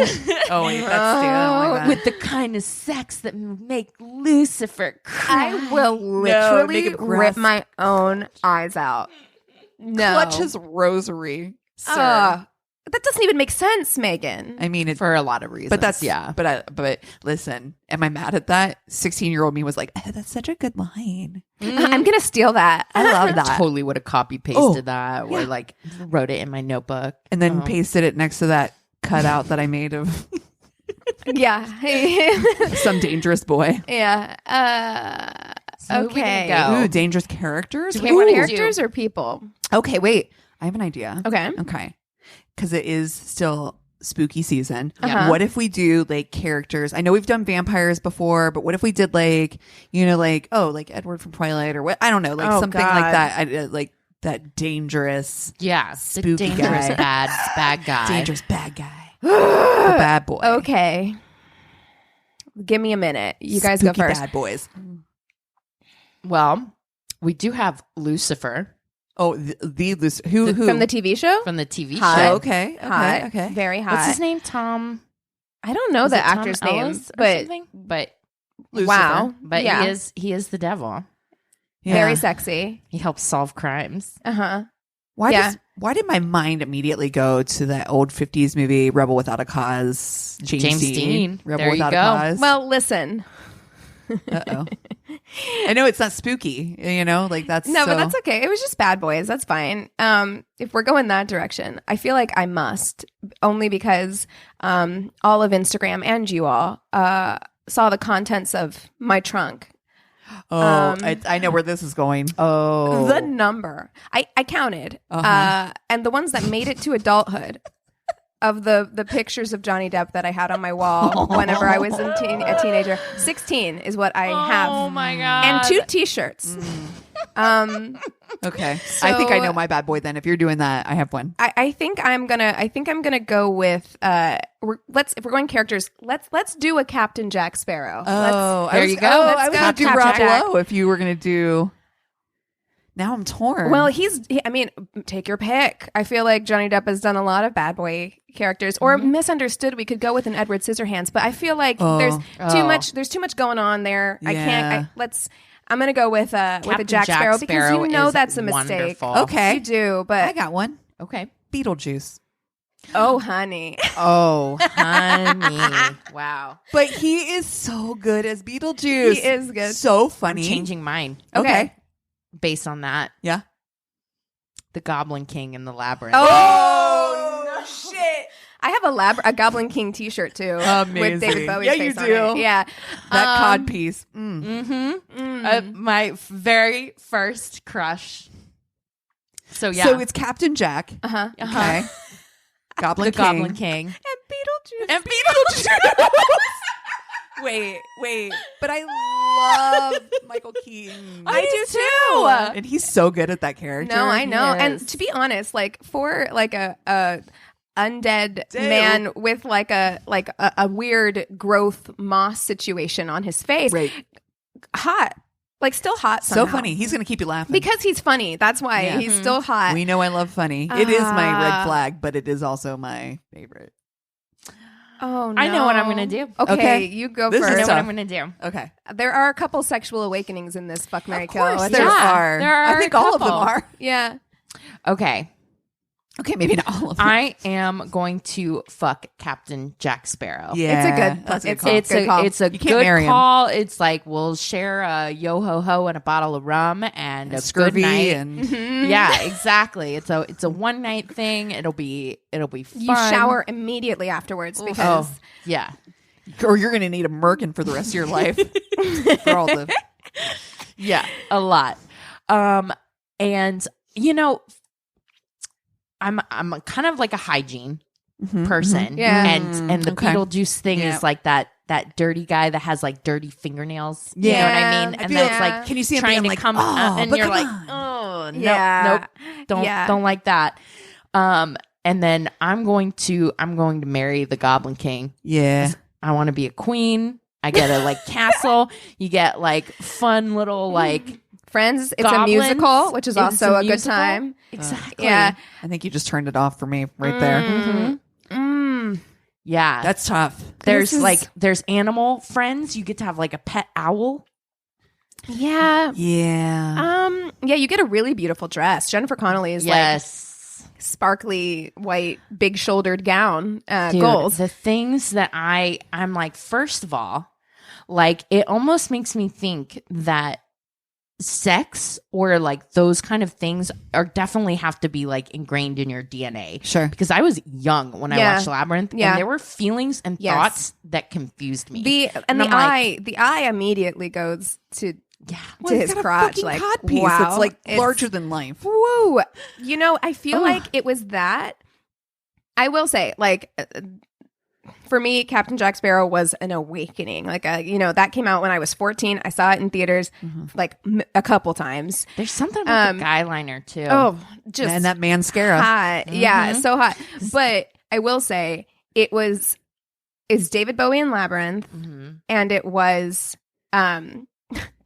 Speaker 2: Oh wait, that's the
Speaker 4: With the kind of sex that make Lucifer cry.
Speaker 3: I will
Speaker 2: make
Speaker 3: literally
Speaker 2: him
Speaker 3: rip
Speaker 2: grasp.
Speaker 3: my own eyes out. No,
Speaker 2: clutch his rosary, sir.
Speaker 3: that doesn't even make sense, Megan.
Speaker 2: I mean,
Speaker 4: for a lot of reasons.
Speaker 2: but that's
Speaker 4: yeah.
Speaker 2: But listen, am I mad at that? 16-year-old me was like, oh, that's such a good line.
Speaker 3: I'm gonna steal that.
Speaker 2: I love that.
Speaker 4: Totally would have copy pasted that, or like wrote it in my notebook.
Speaker 2: And then pasted it next to that cutout that I made of
Speaker 3: Yeah.
Speaker 2: some dangerous boy.
Speaker 3: Yeah.
Speaker 4: So who are we
Speaker 3: Okay.
Speaker 4: gonna go?
Speaker 2: Ooh, dangerous characters.
Speaker 3: Okay,
Speaker 2: Ooh.
Speaker 3: what characters or people?
Speaker 2: Okay, wait. I have an idea.
Speaker 3: Okay.
Speaker 2: Okay. Because it is still spooky season.
Speaker 3: Uh-huh.
Speaker 2: What if we do like characters? I know we've done vampires before, but what if we did like, like Edward from Twilight or what? I don't know, like
Speaker 3: Oh,
Speaker 2: something
Speaker 3: God.
Speaker 2: like that. Like that dangerous,
Speaker 4: Yeah, the
Speaker 2: Spooky
Speaker 4: dangerous
Speaker 2: guy.
Speaker 4: bad guy.
Speaker 2: dangerous bad guy. The bad boy.
Speaker 3: Okay. Give me a minute. You guys go
Speaker 2: Spooky
Speaker 3: first.
Speaker 2: Bad boys.
Speaker 4: Well, we do have Lucifer
Speaker 2: Oh, the who
Speaker 3: From the TV show?
Speaker 4: from the TV
Speaker 3: Hot.
Speaker 4: show.
Speaker 2: Oh, okay.
Speaker 3: Hot.
Speaker 2: Okay.
Speaker 3: Very hot.
Speaker 4: What's his name? Tom.
Speaker 3: I don't know
Speaker 4: is
Speaker 3: the
Speaker 4: it Tom
Speaker 3: actor's name,
Speaker 4: Ellis or
Speaker 3: but
Speaker 4: something?
Speaker 3: wow.
Speaker 4: But
Speaker 3: yeah.
Speaker 4: he is the devil.
Speaker 2: Yeah.
Speaker 3: Very sexy.
Speaker 4: He helps solve crimes.
Speaker 3: Uh-huh.
Speaker 2: Why did my mind immediately go to that old 50s movie, Rebel Without a Cause?
Speaker 4: James Dean.
Speaker 2: Rebel
Speaker 4: There you
Speaker 2: Without
Speaker 4: go.
Speaker 2: a Cause.
Speaker 3: Well, listen.
Speaker 2: Uh-oh. I know it's not spooky, like that's
Speaker 3: No, but
Speaker 2: so-
Speaker 3: that's okay. It was just Bad Boys. That's fine. If we're going that direction, I feel like I must, only because all of Instagram and you all saw the contents of my trunk.
Speaker 2: Oh, I know where this is going.
Speaker 4: Oh.
Speaker 3: The number. I counted. And the ones that made it to adulthood of the pictures of Johnny Depp that I had on my wall whenever I was a teenager. 16 is what I have.
Speaker 4: Oh my God.
Speaker 3: And 2 t-shirts.
Speaker 2: Okay. I think I know my bad boy then. If you're doing that, I have one.
Speaker 3: I think I'm gonna go with if we're going characters, let's do a Captain Jack Sparrow.
Speaker 4: There you go.
Speaker 2: I was
Speaker 3: go.
Speaker 2: going to do
Speaker 3: Captain
Speaker 2: Rob
Speaker 3: Jack.
Speaker 2: Lowe if you were going to do. Now I'm torn.
Speaker 3: Well, take your pick. I feel like Johnny Depp has done a lot of bad boy characters, or misunderstood. We could go with an Edward Scissorhands, but I feel like there's too much going on there.
Speaker 2: Yeah.
Speaker 3: I'm gonna go with a Jack Sparrow because you know
Speaker 4: is
Speaker 3: that's a mistake.
Speaker 4: wonderful.
Speaker 2: Okay.
Speaker 3: You do, but
Speaker 2: I got one.
Speaker 4: Okay.
Speaker 2: Beetlejuice.
Speaker 3: oh, honey,
Speaker 4: Oh, honey. Wow.
Speaker 2: But he is so good as Beetlejuice.
Speaker 3: he is good.
Speaker 2: So
Speaker 4: I'm
Speaker 2: funny.
Speaker 4: changing mine
Speaker 2: Okay.
Speaker 4: based on that.
Speaker 2: Yeah.
Speaker 4: The Goblin King in the Labyrinth.
Speaker 3: Oh, no shit! I have a Goblin King T-shirt too,
Speaker 2: Amazing.
Speaker 3: with David Bowie's
Speaker 2: Yeah,
Speaker 3: face
Speaker 2: you
Speaker 3: on
Speaker 2: do.
Speaker 3: it. Yeah,
Speaker 2: That cod piece. Mm.
Speaker 4: My very first crush. So yeah.
Speaker 2: So it's Captain Jack.
Speaker 3: uh-huh.
Speaker 2: Okay. Goblin
Speaker 4: the
Speaker 2: King.
Speaker 4: Goblin King.
Speaker 3: And Beetlejuice.
Speaker 2: And Beetlejuice. wait. But I love Michael Keaton.
Speaker 3: I do too.
Speaker 2: And he's so good at that character.
Speaker 3: No, I know.
Speaker 4: Yes.
Speaker 3: And to be honest, like for like a undead
Speaker 2: Damn.
Speaker 3: man with like a weird growth moss situation on his face,
Speaker 2: Right.
Speaker 3: hot, like still hot.
Speaker 2: So
Speaker 3: Somehow.
Speaker 2: funny. He's going to keep you laughing.
Speaker 3: because he's funny. That's why
Speaker 2: Yeah.
Speaker 3: he's still hot.
Speaker 2: we know I love funny. It is my red flag, but it is also my favorite.
Speaker 3: Oh no!
Speaker 4: I know what I'm gonna do.
Speaker 3: Okay,
Speaker 2: Okay.
Speaker 3: you go
Speaker 2: This is
Speaker 4: I know
Speaker 3: first.
Speaker 4: what
Speaker 2: tough.
Speaker 4: I'm going to do.
Speaker 2: Okay.
Speaker 3: There are a couple sexual awakenings in this fuck Mary Kill.
Speaker 2: course,
Speaker 3: It's
Speaker 2: there
Speaker 3: just-
Speaker 2: are.
Speaker 4: there are
Speaker 2: I think
Speaker 4: a
Speaker 2: all of them
Speaker 4: couple.
Speaker 2: are.
Speaker 3: Yeah.
Speaker 4: Okay.
Speaker 2: Okay, maybe not all of them.
Speaker 4: I am going to fuck Captain Jack Sparrow.
Speaker 2: Yeah.
Speaker 3: It's a good-
Speaker 2: That's a good
Speaker 3: it's-
Speaker 2: call.
Speaker 3: Good call.
Speaker 4: It's a
Speaker 2: You can't
Speaker 4: good
Speaker 2: marry him.
Speaker 4: call. It's like we'll share a yo ho ho and a bottle of rum and a
Speaker 2: Scurvy
Speaker 4: good night.
Speaker 2: and
Speaker 4: Yeah, exactly. It's a one night thing. It'll be fun.
Speaker 3: You shower immediately afterwards because
Speaker 4: Oh, yeah.
Speaker 2: or you're going to need a merkin for the rest of your life. For all the
Speaker 4: Yeah, a lot. And I'm kind of like a hygiene person.
Speaker 3: Yeah.
Speaker 4: And the
Speaker 2: Okay.
Speaker 4: Beetlejuice thing
Speaker 2: Yeah.
Speaker 4: is like that dirty guy that has like dirty fingernails.
Speaker 2: Yeah.
Speaker 4: You know what I mean?
Speaker 2: I
Speaker 4: And
Speaker 2: feel
Speaker 4: that's
Speaker 3: like-
Speaker 4: like
Speaker 2: Can you see him
Speaker 4: trying
Speaker 2: being
Speaker 4: to
Speaker 2: like,
Speaker 4: come
Speaker 2: "Oh,
Speaker 4: up and
Speaker 2: but
Speaker 4: you're
Speaker 2: come
Speaker 4: like,
Speaker 2: on."
Speaker 4: oh no,
Speaker 3: Yeah.
Speaker 4: nope,
Speaker 3: Yeah.
Speaker 4: don't like that. And then I'm going to marry the Goblin King.
Speaker 2: Yeah.
Speaker 4: I want to be a queen. I get a like castle. You get like fun little like
Speaker 3: Friends, it's
Speaker 4: Goblins.
Speaker 3: a musical, which is
Speaker 4: It's
Speaker 3: also a good
Speaker 4: musical.
Speaker 3: time.
Speaker 4: exactly.
Speaker 3: Yeah.
Speaker 2: I think you just turned it off for me right there.
Speaker 4: Yeah.
Speaker 2: That's tough.
Speaker 4: There's
Speaker 3: This is-
Speaker 4: there's animal friends. You get to have like a pet owl.
Speaker 3: Yeah.
Speaker 2: Yeah.
Speaker 3: Yeah, you get a really beautiful dress. Jennifer Connelly is like
Speaker 4: Yes.
Speaker 3: sparkly white, big shouldered gown,
Speaker 4: Dude,
Speaker 3: gold.
Speaker 4: The things that I'm like, first of all, like it almost makes me think that sex or like those kind of things are definitely have to be like ingrained in your DNA.
Speaker 2: Sure.
Speaker 4: Because I was young when I
Speaker 3: Yeah.
Speaker 4: watched Labyrinth,
Speaker 3: Yeah.
Speaker 4: and there were feelings and
Speaker 3: Yes.
Speaker 4: thoughts that confused me.
Speaker 3: The
Speaker 4: And
Speaker 3: the
Speaker 4: I'm like-
Speaker 3: eye, the eye immediately goes to
Speaker 4: yeah.
Speaker 3: to his
Speaker 2: It's got a
Speaker 3: crotch.
Speaker 2: fucking
Speaker 3: Like,
Speaker 2: codpiece.
Speaker 3: wow,
Speaker 2: It's like larger than life.
Speaker 3: Woo! You know, I feel
Speaker 2: Ugh.
Speaker 3: like it was that. I will say, like, for me, Captain Jack Sparrow was an awakening. Like, that came out when I was 14. I saw it in theaters like a couple times.
Speaker 4: There's something about the guy liner too.
Speaker 3: Oh, just
Speaker 2: And that mascara.
Speaker 3: hot. Yeah, so hot. But I will say it's David Bowie in Labyrinth,
Speaker 4: Mhm.
Speaker 3: and it was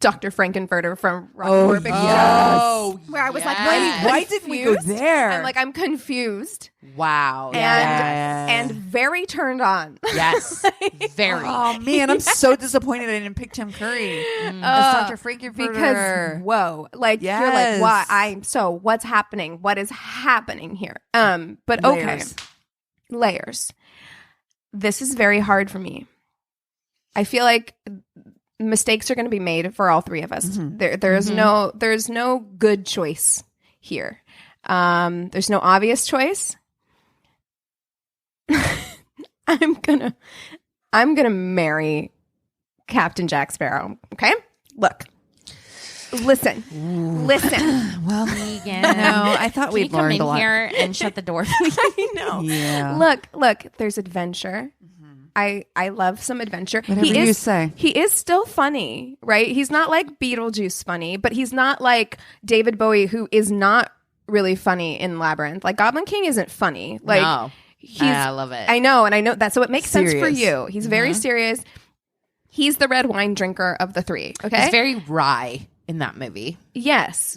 Speaker 3: Dr. Frankenfurter from Rocky Horror Picture Show. Where I was like,
Speaker 2: Why didn't we go there?
Speaker 3: I'm like, I'm confused
Speaker 4: Wow.
Speaker 3: and very turned on.
Speaker 4: Yes. Very.
Speaker 2: Oh man, I'm so disappointed I didn't pick Tim Curry as Dr. Frankenfurter.
Speaker 3: Because whoa, like you're like, why? What's happening? What is happening here? But okay, layers. This is very hard for me. I feel like mistakes are going to be made for all three of us. There's no good choice here. There's no obvious choice. I'm gonna marry Captain Jack Sparrow. Okay, look, listen.
Speaker 4: Well, Keegan,
Speaker 2: I thought we'd
Speaker 4: come
Speaker 2: learned
Speaker 4: in
Speaker 2: a lot.
Speaker 4: here and shut the door.
Speaker 3: I know.
Speaker 2: Yeah.
Speaker 3: Look. There's adventure. I love some adventure.
Speaker 2: Whatever you say.
Speaker 3: He is still funny, right? He's not like Beetlejuice funny, but he's not like David Bowie, who is not really funny in Labyrinth. Like Goblin King isn't funny. Like
Speaker 4: No. I love it.
Speaker 3: I know, and I know that. So it makes sense for
Speaker 2: Serious.
Speaker 3: you. He's very serious. He's the red wine drinker of the three. Okay,
Speaker 4: He's very wry in that movie.
Speaker 3: yes.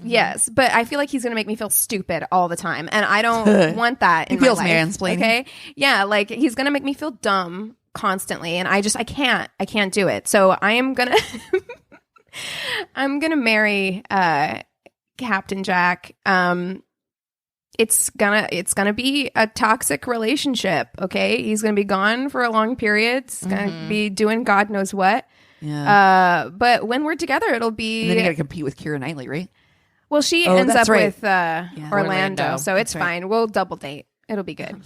Speaker 3: But I feel like he's going to make me feel stupid all the time, and I don't want that. In
Speaker 2: He feels
Speaker 3: my life,
Speaker 2: mansplaining.
Speaker 3: Okay, yeah, like he's going to make me feel dumb constantly, and I can't do it. So I am gonna I'm gonna marry Captain Jack. It's gonna be a toxic relationship. Okay, he's gonna be gone for a long period. He's gonna be doing God knows what.
Speaker 2: Yeah.
Speaker 3: But when we're together, it'll be.
Speaker 2: And then you got to compete with Keira Knightley, right?
Speaker 3: Well, she
Speaker 2: Oh,
Speaker 3: ends
Speaker 2: that's
Speaker 3: up
Speaker 2: right.
Speaker 3: with Orlando,
Speaker 4: Orlando.
Speaker 3: so it's
Speaker 2: That's right.
Speaker 3: fine. We'll double date. It'll be good.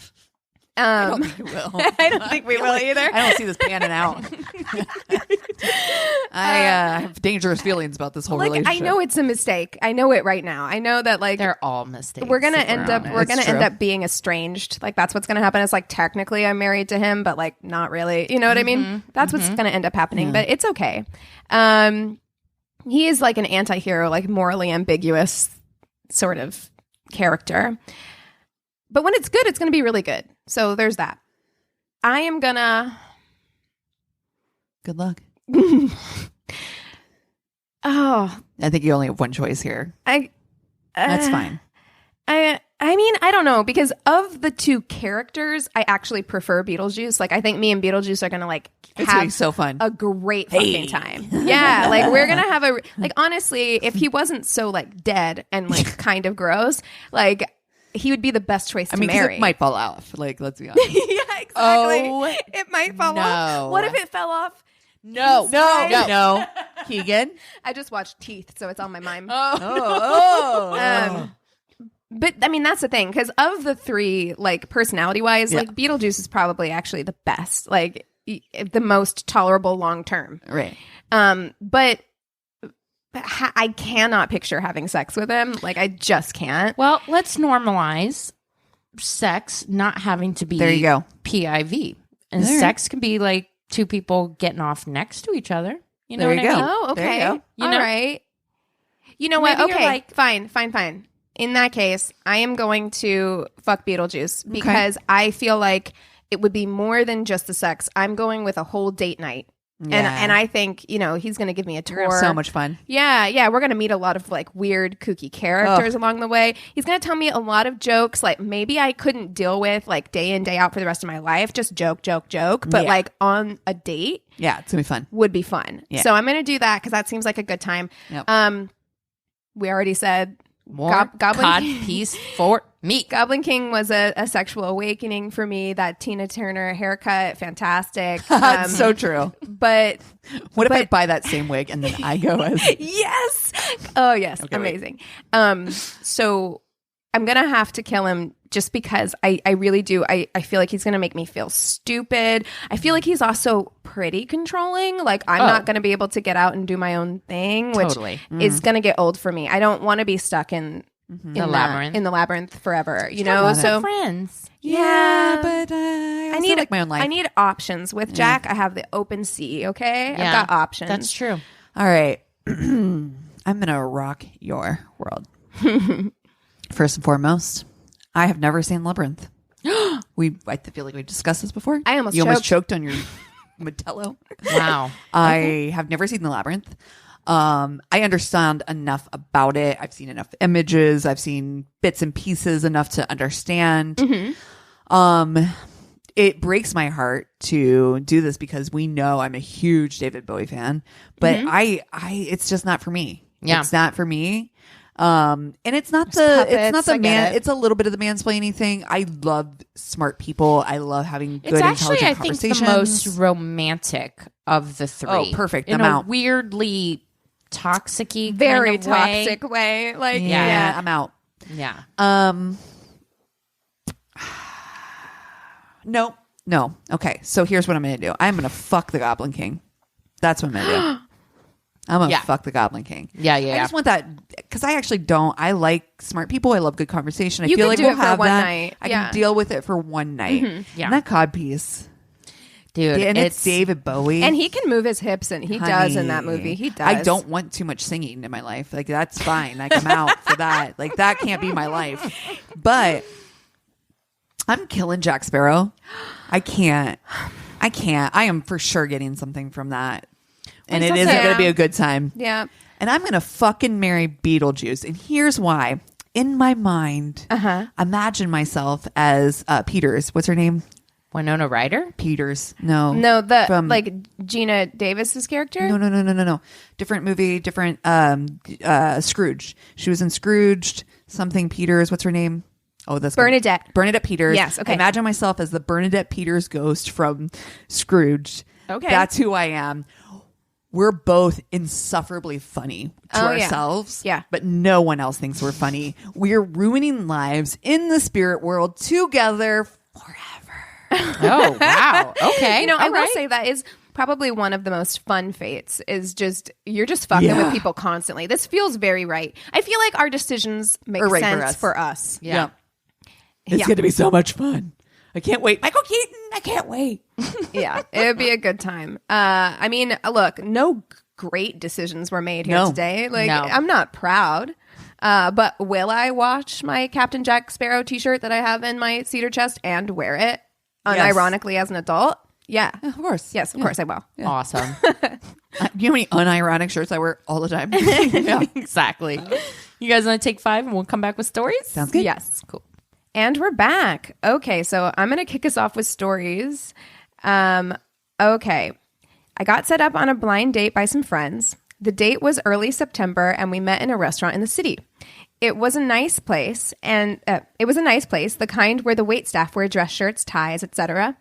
Speaker 2: I don't think it will.
Speaker 3: I don't think we will either.
Speaker 2: I don't see this panning out. I have dangerous feelings about this whole
Speaker 3: Like
Speaker 2: relationship.
Speaker 3: I know it's a mistake. I know it right now. I know that like
Speaker 4: They're all mistakes.
Speaker 3: we're gonna
Speaker 4: if
Speaker 3: end up
Speaker 4: honest.
Speaker 3: we're gonna
Speaker 2: It's
Speaker 3: end
Speaker 2: true.
Speaker 3: up being estranged. Like that's what's gonna happen. It's like technically I'm married to him, but like not really. You know what I mean? That's what's gonna end up happening. But it's okay. He is like an anti-hero, like morally ambiguous sort of character. But when it's good, it's gonna be really good. So there's that. I am gonna
Speaker 2: Good luck.
Speaker 3: oh
Speaker 2: I think you only have one choice here. That's fine.
Speaker 3: I mean, I don't know, because of the two characters, I actually prefer Beetlejuice. Like, I think me and Beetlejuice are gonna like
Speaker 2: It's gonna be
Speaker 3: have
Speaker 2: so fun.
Speaker 3: a great fucking time. Yeah, like we're gonna have a like. Honestly, if he wasn't so like dead and like kind of gross, like he would be the best choice to
Speaker 2: I mean, 'cause
Speaker 3: marry.
Speaker 2: it might fall off. Like, let's be honest.
Speaker 3: Yeah, exactly.
Speaker 4: Oh,
Speaker 3: it might fall
Speaker 4: no.
Speaker 3: off. What if it fell off?
Speaker 2: No. Keegan.
Speaker 3: I just watched Teeth, so it's on my mind.
Speaker 2: Oh.
Speaker 3: But I mean, that's the thing, because of the three, like personality wise,
Speaker 2: Yeah.
Speaker 3: like Beetlejuice is probably actually the best, like the most tolerable long term.
Speaker 2: Right.
Speaker 3: But I cannot picture having sex with him. Like, I just can't.
Speaker 4: Well, let's normalize sex not having to be
Speaker 2: There you go.
Speaker 4: PIV. And
Speaker 2: There.
Speaker 4: sex can be like two people getting off next to each other. You know
Speaker 2: There
Speaker 4: what
Speaker 2: you
Speaker 4: I
Speaker 2: go.
Speaker 4: mean?
Speaker 3: Oh,
Speaker 2: There you
Speaker 3: okay.
Speaker 2: go.
Speaker 4: You
Speaker 3: All
Speaker 4: know?
Speaker 3: right. You know what?
Speaker 4: Maybe you're
Speaker 3: Okay,
Speaker 4: like-
Speaker 3: fine. In that case, I am going to fuck Beetlejuice because I feel like it would be more than just the sex. I'm going with a whole date night.
Speaker 2: Yeah.
Speaker 3: And I think, you know, he's going to give me a
Speaker 2: You're gonna
Speaker 3: tour.
Speaker 2: have so much fun.
Speaker 3: Yeah. We're going to meet a lot of like weird, kooky characters along the way. He's going to tell me a lot of jokes like maybe I couldn't deal with like day in, day out for the rest of my life. Just joke. But
Speaker 2: Yeah.
Speaker 3: like on a date
Speaker 2: Yeah, it's gonna be fun.
Speaker 3: would be fun.
Speaker 2: Yeah.
Speaker 3: So I'm going to do that because that seems like a good time.
Speaker 2: Yep.
Speaker 3: We already said
Speaker 4: More
Speaker 3: Goblin
Speaker 4: cod
Speaker 3: King.
Speaker 4: piece for me.
Speaker 3: Goblin King was a sexual awakening for me. That Tina Turner haircut, fantastic.
Speaker 2: That's so true.
Speaker 3: But
Speaker 2: What if I buy that same wig and then I go as
Speaker 3: yes. Oh, yes.
Speaker 2: Okay, wait.
Speaker 3: Amazing. So I'm going to have to kill him just because I really do. I feel like he's going to make me feel stupid. I feel like he's also pretty controlling. Like I'm not going to be able to get out and do my own thing, which
Speaker 4: Totally.
Speaker 3: is going to get old for me. I don't want to be stuck in
Speaker 4: The labyrinth.
Speaker 3: in the labyrinth forever, you know? So
Speaker 4: friends.
Speaker 3: yeah,
Speaker 2: but I
Speaker 3: I need
Speaker 2: like my own life.
Speaker 3: I need options. With Jack, I have the open sea, okay?
Speaker 4: Yeah,
Speaker 3: I've got options.
Speaker 4: That's true.
Speaker 2: All right. I'm gonna rock your world. First and foremost, I have never seen Labyrinth. I feel like we discussed this before.
Speaker 3: I almost
Speaker 2: you almost
Speaker 3: choked.
Speaker 2: choked on your Modello.
Speaker 4: Wow.
Speaker 2: I have never seen The Labyrinth. I understand enough about it. I've seen enough images. I've seen bits and pieces enough to understand. It breaks my heart to do this because we know I'm a huge David Bowie fan, but it's just not for me.
Speaker 4: Yeah.
Speaker 2: It's not for me. And it's not it's a little bit of the mansplaining thing. I love smart people. I love having good, intelligent
Speaker 4: I
Speaker 2: conversations.
Speaker 4: think the most romantic of the three.
Speaker 2: Oh, perfect.
Speaker 4: In
Speaker 2: I'm
Speaker 4: a
Speaker 2: out.
Speaker 4: weirdly toxic-y
Speaker 3: Very
Speaker 4: kind of way.
Speaker 3: toxic way. Like,
Speaker 2: Yeah, I'm out.
Speaker 4: Yeah.
Speaker 2: No. Okay, so here's what I'm going to do. I'm going to fuck the Goblin King. That's what I'm going to do. I'm going to fuck the Goblin King.
Speaker 4: Yeah.
Speaker 2: I just want that because I actually don't. I like smart people. I love good conversation. I
Speaker 3: You
Speaker 2: feel
Speaker 3: can
Speaker 2: like
Speaker 3: do
Speaker 2: we'll
Speaker 3: it for
Speaker 2: have
Speaker 3: one
Speaker 2: that.
Speaker 3: night.
Speaker 2: I
Speaker 3: Yeah.
Speaker 2: can deal with it for one night.
Speaker 4: Yeah.
Speaker 2: And that cod piece.
Speaker 4: Dude,
Speaker 2: And it's David Bowie.
Speaker 3: And he can move his hips, and he does in that movie. He does.
Speaker 2: I don't want too much singing in my life. Like, that's fine. Like, I'm out for that. Like, that can't be my life. But I'm killing Jack Sparrow. I can't. I am for sure getting something from that. And it isn't going to be a good time.
Speaker 3: Yeah.
Speaker 2: And I'm going to fucking marry Beetlejuice. And here's why. In my mind, imagine myself as Peters. What's her name?
Speaker 4: Winona Ryder?
Speaker 2: Peters. No.
Speaker 3: No,
Speaker 2: From-
Speaker 3: like Gina Davis's character.
Speaker 2: No. Different movie, different Scrooge. She was in Scrooged, something Peters. What's her name? Oh, this
Speaker 3: Bernadette.
Speaker 2: Bernadette Peters.
Speaker 3: Yes, okay.
Speaker 2: I imagine myself as the Bernadette Peters ghost from Scrooge.
Speaker 3: Okay.
Speaker 2: That's who I am. We're both insufferably funny to ourselves.
Speaker 3: Yeah.
Speaker 2: But no one else thinks we're funny. We're ruining lives in the spirit world together forever.
Speaker 4: Oh, wow. Okay.
Speaker 3: I will
Speaker 4: right.
Speaker 3: say that is probably one of the most fun fates is just you're just fucking with people constantly. This feels very right. I feel like our decisions make
Speaker 2: Are right
Speaker 3: sense for us.
Speaker 4: Yeah.
Speaker 2: It's going to be so much fun. I can't wait. Michael Keaton, I can't wait.
Speaker 3: Yeah, it would be a good time. I mean, look, no great decisions were made here
Speaker 2: No.
Speaker 3: today. Like,
Speaker 4: No.
Speaker 3: I'm not proud. But will I wash my Captain Jack Sparrow t-shirt that I have in my cedar chest and wear it unironically as an adult? Yeah.
Speaker 2: Of course.
Speaker 3: Yes, of course I will.
Speaker 4: Awesome.
Speaker 2: You know how many unironic shirts I wear all the time? Yeah.
Speaker 4: Exactly. You guys want to take 5 and we'll come back with stories?
Speaker 2: Sounds good.
Speaker 3: Yes. Cool. And we're back. Okay, so I'm going to kick us off with stories. Okay. I got set up on a blind date by some friends. The date was early September, and we met in a restaurant in the city. It was a nice place, the kind where the waitstaff wear dress shirts, ties, etc.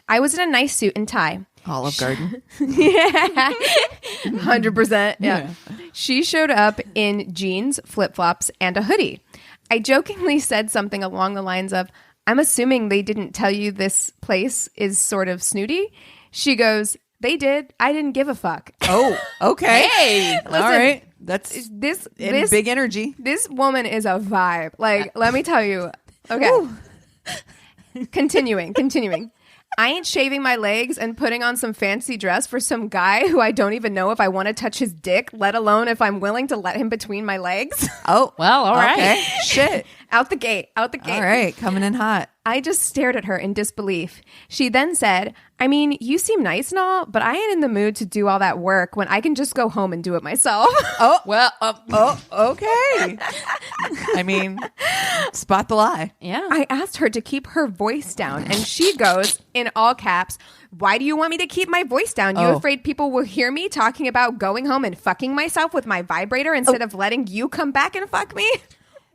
Speaker 3: I was in a nice suit and tie.
Speaker 2: Olive Garden.
Speaker 3: 100%. Yeah. She showed up in jeans, flip-flops, and a hoodie. I jokingly said something along the lines of, I'm assuming they didn't tell you this place is sort of snooty. She goes, they did. I didn't give a fuck.
Speaker 2: Oh, okay.
Speaker 4: Hey,
Speaker 2: all right. That's
Speaker 3: This
Speaker 2: big energy.
Speaker 3: This woman is a vibe. Like, let me tell you. Okay. Continuing. I ain't shaving my legs and putting on some fancy dress for some guy who I don't even know if I want to touch his dick, let alone if I'm willing to let him between my legs.
Speaker 2: Oh,
Speaker 4: Well, all right.
Speaker 2: okay. Shit.
Speaker 3: Out the gate.
Speaker 2: All right. Coming in hot.
Speaker 3: I just stared at her in disbelief. She then said, I mean, you seem nice and all, but I ain't in the mood to do all that work when I can just go home and do it myself.
Speaker 2: Oh,
Speaker 4: Well,
Speaker 2: okay. I mean, spot the lie.
Speaker 4: yeah.
Speaker 3: I asked her to keep her voice down, and she goes, in all caps, why do you want me to keep my voice down? You afraid people will hear me talking about going home and fucking myself with my vibrator instead of letting you come back and fuck me?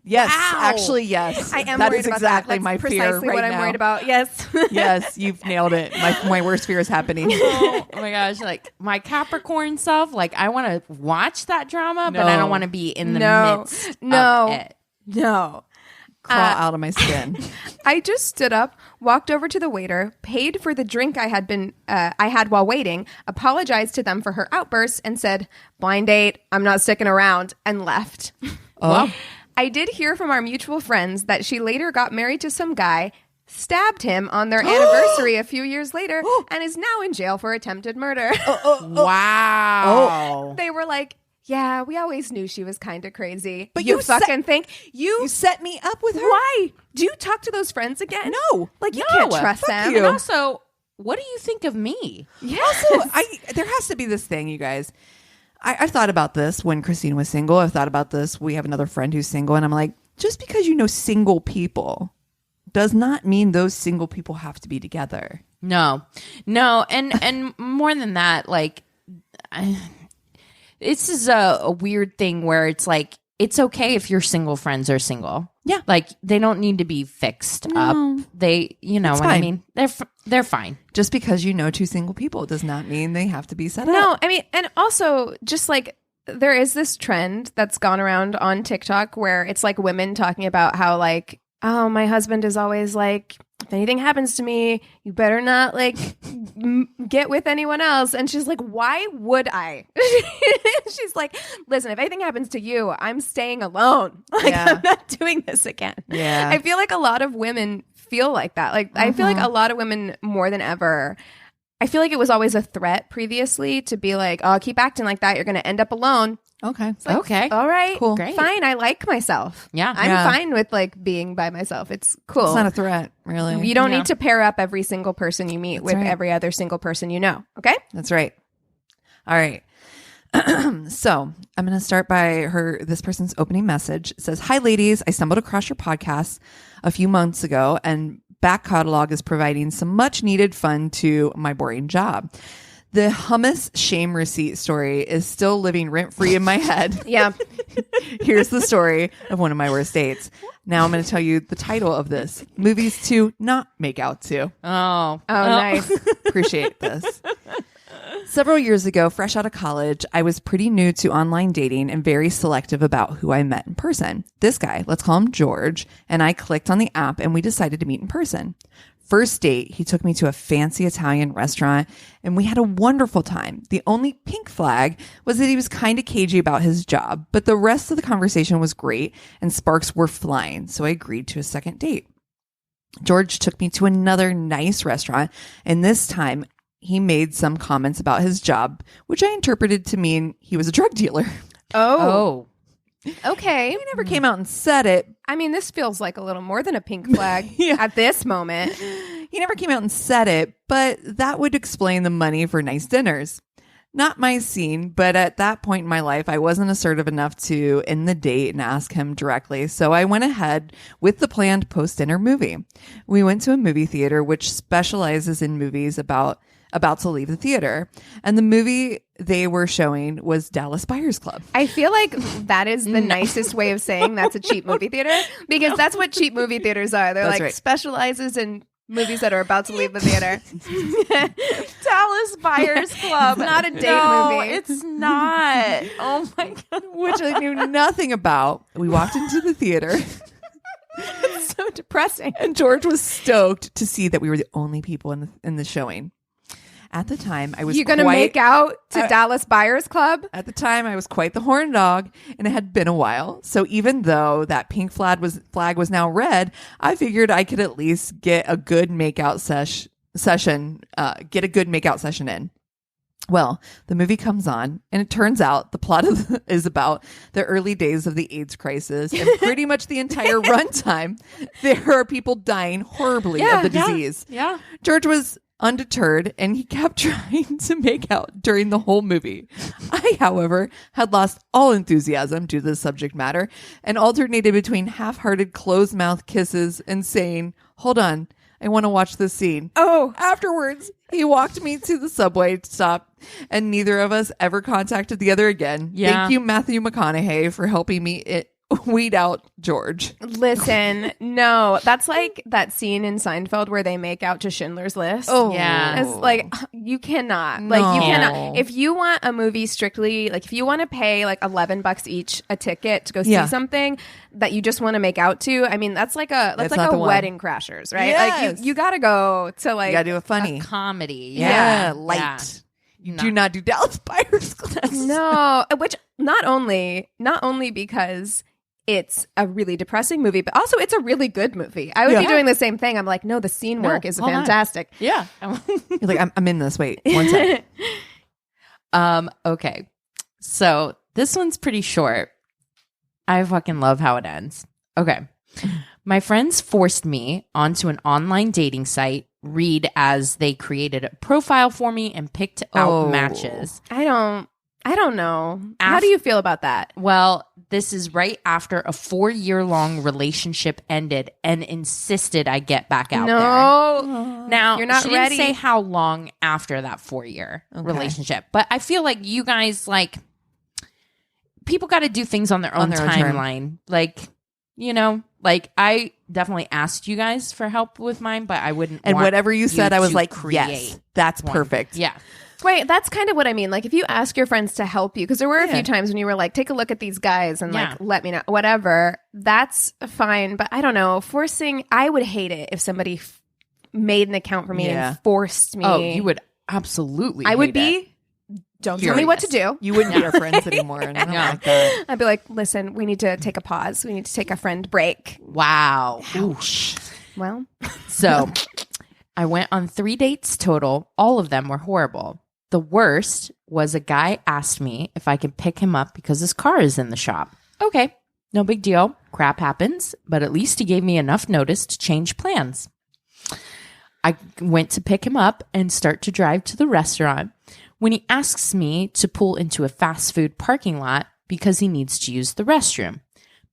Speaker 2: Yes,
Speaker 3: Wow.
Speaker 2: actually, yes.
Speaker 3: I am
Speaker 2: That
Speaker 3: worried
Speaker 2: is
Speaker 3: about
Speaker 2: exactly
Speaker 3: that. That's
Speaker 2: my fear
Speaker 3: precisely
Speaker 2: right
Speaker 3: what I'm
Speaker 2: now.
Speaker 3: worried about. Yes.
Speaker 2: Yes, you've nailed it. My worst fear is happening.
Speaker 4: Oh my gosh, like my Capricorn self, like I want to watch that drama, but I
Speaker 2: No.
Speaker 4: don't want to be in the
Speaker 3: No.
Speaker 4: midst
Speaker 3: No.
Speaker 4: of it.
Speaker 3: No.
Speaker 2: Crawl out of my skin.
Speaker 3: I just stood up, walked over to the waiter, paid for the drink I had while waiting, apologized to them for her outburst, and said, "Blind date, I'm not sticking around," and left.
Speaker 2: Oh,
Speaker 3: I did hear from our mutual friends that she later got married to some guy, stabbed him on their anniversary a few years later, and is now in jail for attempted murder.
Speaker 4: Wow.
Speaker 3: They were like, yeah, we always knew she was kind of crazy.
Speaker 2: But
Speaker 3: you
Speaker 2: you
Speaker 3: fucking think
Speaker 2: you set me up with her?
Speaker 3: Why? Do you talk to those friends again?
Speaker 2: No.
Speaker 3: Like, you
Speaker 4: No.
Speaker 3: can't trust
Speaker 2: Fuck
Speaker 3: them.
Speaker 2: you.
Speaker 4: And also, what do you think of me?
Speaker 3: Yes.
Speaker 2: There has to be this thing, you guys. I've thought about this when Christina was single. I've thought about this. We have another friend who's single, and I'm like, just because you know single people does not mean those single people have to be together.
Speaker 4: No, and more than that, like, this is a weird thing where it's like, it's okay if your single friends are single.
Speaker 2: Yeah.
Speaker 4: Like, they don't need to be fixed up. They, you know
Speaker 2: It's
Speaker 4: what I
Speaker 2: fine.
Speaker 4: mean? They're fine.
Speaker 2: Just because you know two single people does not mean they have to be set
Speaker 3: No,
Speaker 2: up.
Speaker 3: I mean, and also just like there is this trend that's gone around on TikTok where it's like women talking about how like, oh, my husband is always like, if anything happens to me, you better not like get with anyone else. And she's like, why would I? She's like, listen, if anything happens to you, I'm staying alone. Like,
Speaker 2: Yeah.
Speaker 3: I'm not doing this again.
Speaker 2: Yeah.
Speaker 3: I feel like a lot of women feel like that. Like, I feel like a lot of women more than ever. I feel like it was always a threat previously to be like, oh, keep acting like that. You're going to end up alone.
Speaker 2: Okay.
Speaker 3: It's like,
Speaker 4: Okay.
Speaker 3: All right.
Speaker 2: Cool.
Speaker 4: Great.
Speaker 3: Fine. I like myself.
Speaker 4: Yeah.
Speaker 3: I'm
Speaker 2: Yeah.
Speaker 3: fine with like being by myself. It's cool.
Speaker 2: It's not a threat, really.
Speaker 3: You don't
Speaker 4: Yeah.
Speaker 3: need to pair up every single person you meet with
Speaker 2: right.
Speaker 3: every other single person you know. Okay.
Speaker 2: That's right. All right. So I'm going to start by this person's opening message. It says, "Hi, ladies. I stumbled across your podcast a few months ago, and back catalog is providing some much needed fun to my boring job. The hummus shame receipt story is still living rent free in my head.
Speaker 3: Yeah.
Speaker 2: Here's the story of one of my worst dates. Now I'm going to tell you the title of this: Movies to Not Make Out To.
Speaker 4: Oh.
Speaker 3: Oh, nice.
Speaker 2: Appreciate this. Several years ago, fresh out of college, I was pretty new to online dating and very selective about who I met in person. This guy, let's call him George, and I clicked on the app and we decided to meet in person. First date, he took me to a fancy Italian restaurant and we had a wonderful time. The only pink flag was that he was kind of cagey about his job, but the rest of the conversation was great and sparks were flying, so I agreed to a second date. George took me to another nice restaurant, and this time he made some comments about his job, which I interpreted to mean he was a drug dealer.
Speaker 3: Oh.
Speaker 4: Oh.
Speaker 3: Okay.
Speaker 2: He never came out and said it.
Speaker 3: I mean, this feels like a little more than a pink flag
Speaker 2: Yeah.
Speaker 3: at this moment.
Speaker 2: He never came out and said it, but that would explain the money for nice dinners. Not my scene, but at that point in my life, I wasn't assertive enough to end the date and ask him directly. So I went ahead with the planned post-dinner movie. We went to a movie theater, which specializes in movies about to leave the theater. And the movie they were showing was Dallas Buyers Club.
Speaker 3: I feel like that is the nicest way of saying that's a cheap movie theater, because that's what cheap movie theaters are. They're
Speaker 2: That's
Speaker 3: like
Speaker 2: right.
Speaker 3: specializes in movies that are about to leave the theater.
Speaker 4: Dallas Buyers Club.
Speaker 3: It's not a date movie.
Speaker 4: It's not. Oh my God.
Speaker 2: Which I knew nothing about. We walked into the theater.
Speaker 3: It's so depressing.
Speaker 2: And George was stoked to see that we were the only people in the showing. At the time, I was
Speaker 3: You gonna make out to Dallas Buyers Club?
Speaker 2: At the time, I was quite the horn dog, and it had been a while. So even though that pink flag was now red, I figured I could at least get a good makeout session in. Well, the movie comes on, and it turns out the plot is about the early days of the AIDS crisis, and pretty much the entire runtime, there are people dying horribly of the disease.
Speaker 4: Yeah.
Speaker 2: George was undeterred, and he kept trying to make out during the whole movie. I, however, had lost all enthusiasm due to the subject matter and alternated between half-hearted closed-mouth kisses and saying, "Hold on, I want to watch this scene."
Speaker 3: Oh,
Speaker 2: Afterwards, he walked me to the subway stop, and neither of us ever contacted the other again.
Speaker 4: Yeah.
Speaker 2: Thank you, Matthew McConaughey, for helping me weed out George.
Speaker 3: listen, no, that's like that scene in Seinfeld where they make out to Schindler's List.
Speaker 4: Yeah.
Speaker 3: It's like, you cannot.
Speaker 2: No.
Speaker 3: Like, you cannot. If you want a movie strictly, like, if you want to pay like $11 each a ticket to go see
Speaker 2: Yeah.
Speaker 3: something that you just want to make out to, I mean, that's like a
Speaker 2: That's not the one.
Speaker 3: Wedding Crashers, right?
Speaker 2: Yes.
Speaker 3: Like, you got to go to like.
Speaker 2: You gotta do a funny.
Speaker 4: A comedy.
Speaker 2: Yeah,
Speaker 4: Yeah.
Speaker 2: light.
Speaker 4: Yeah.
Speaker 2: Do not do Dallas Buyers Club.
Speaker 3: No, which not only because it's a really depressing movie, but also it's a really good movie. I would be
Speaker 2: Yeah.
Speaker 3: doing the same thing. I'm like, no, the scene
Speaker 4: No,
Speaker 3: work is
Speaker 4: hold on.
Speaker 3: fantastic.
Speaker 4: Yeah.
Speaker 2: You're like, I'm in this. Wait, one second.
Speaker 4: Okay. So this one's pretty short. I fucking love how it ends. Okay. My friends forced me onto an online dating site, Read, as they created a profile for me and picked out
Speaker 2: Oh.
Speaker 4: matches.
Speaker 3: I don't I don't know. How do you feel about that?
Speaker 4: Well, this is right after a 4-year-long relationship ended and insisted I get back out there.
Speaker 3: No.
Speaker 4: Now,
Speaker 3: You're not
Speaker 4: she
Speaker 3: ready.
Speaker 4: didn't say how long after that 4-year relationship, but I feel like you guys, like, people got to do things on their own timeline. Like, you know, like, I definitely asked you guys for help with mine, but I wouldn't.
Speaker 2: And
Speaker 4: want
Speaker 2: whatever you said, I was
Speaker 4: to
Speaker 2: like,
Speaker 4: create
Speaker 2: yes, that's
Speaker 4: one.
Speaker 2: perfect.
Speaker 4: Yeah.
Speaker 3: Right, that's kind of what I mean. Like, if you ask your friends to help you, because there were a few times when you were like, take a look at these guys and like, let me know, whatever, that's fine. But I don't know, I would hate it if somebody made an account for me and forced me.
Speaker 4: Oh, you would absolutely.
Speaker 3: I would
Speaker 4: hate
Speaker 3: be.
Speaker 4: it.
Speaker 3: Don't tell me what to do.
Speaker 2: You wouldn't be our friends anymore. And I don't like that.
Speaker 3: I'd be like, listen, we need to take a pause. We need to take a friend break.
Speaker 4: Wow.
Speaker 2: Ouch.
Speaker 3: Well,
Speaker 4: so I went on 3 dates total. All of them were horrible. The worst was a guy asked me if I could pick him up because his car is in the shop. Okay, no big deal. Crap happens, but at least he gave me enough notice to change plans. I went to pick him up and start to drive to the restaurant when he asks me to pull into a fast food parking lot because he needs to use the restroom.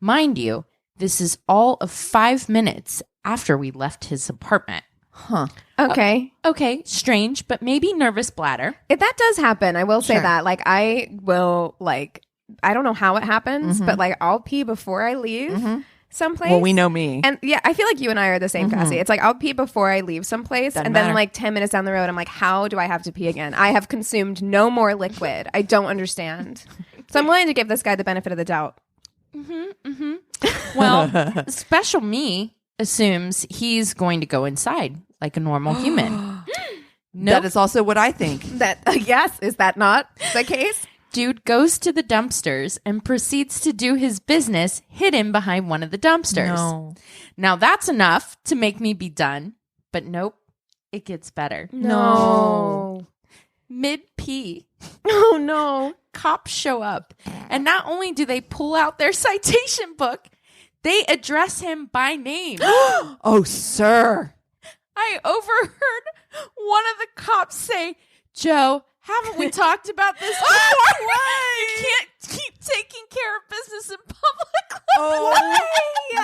Speaker 4: Mind you, this is all of 5 minutes after we left his apartment.
Speaker 2: Huh.
Speaker 3: okay.
Speaker 4: Okay, strange, but maybe nervous bladder.
Speaker 3: If that does happen, I will say that. Like, I will, like, I don't know how it happens, but like, I'll pee before I leave someplace.
Speaker 2: Well, we know me.
Speaker 3: And yeah, I feel like you and I are the same, Cassie. It's like, I'll pee before I leave someplace.
Speaker 2: Doesn't
Speaker 3: and then
Speaker 2: matter.
Speaker 3: like 10 minutes down the road, I'm like, how do I have to pee again? I have consumed no more liquid. I don't understand. So I'm willing to give this guy the benefit of the doubt.
Speaker 4: Well, special me assumes he's going to go inside like a normal human.
Speaker 2: That is also what I think.
Speaker 3: That yes, is that not the case?
Speaker 4: Dude goes to the dumpsters and proceeds to do his business hidden behind one of the dumpsters.
Speaker 2: No.
Speaker 4: Now that's enough to make me be done, but nope, it gets better.
Speaker 3: No.
Speaker 4: Mid-pee,
Speaker 3: Oh no.
Speaker 4: cops show up, and not only do they pull out their citation book, they address him by name.
Speaker 2: Oh, sir.
Speaker 4: I overheard one of the cops say, Joe, haven't we talked about this before? You can't keep taking care of business in public.
Speaker 2: Oh,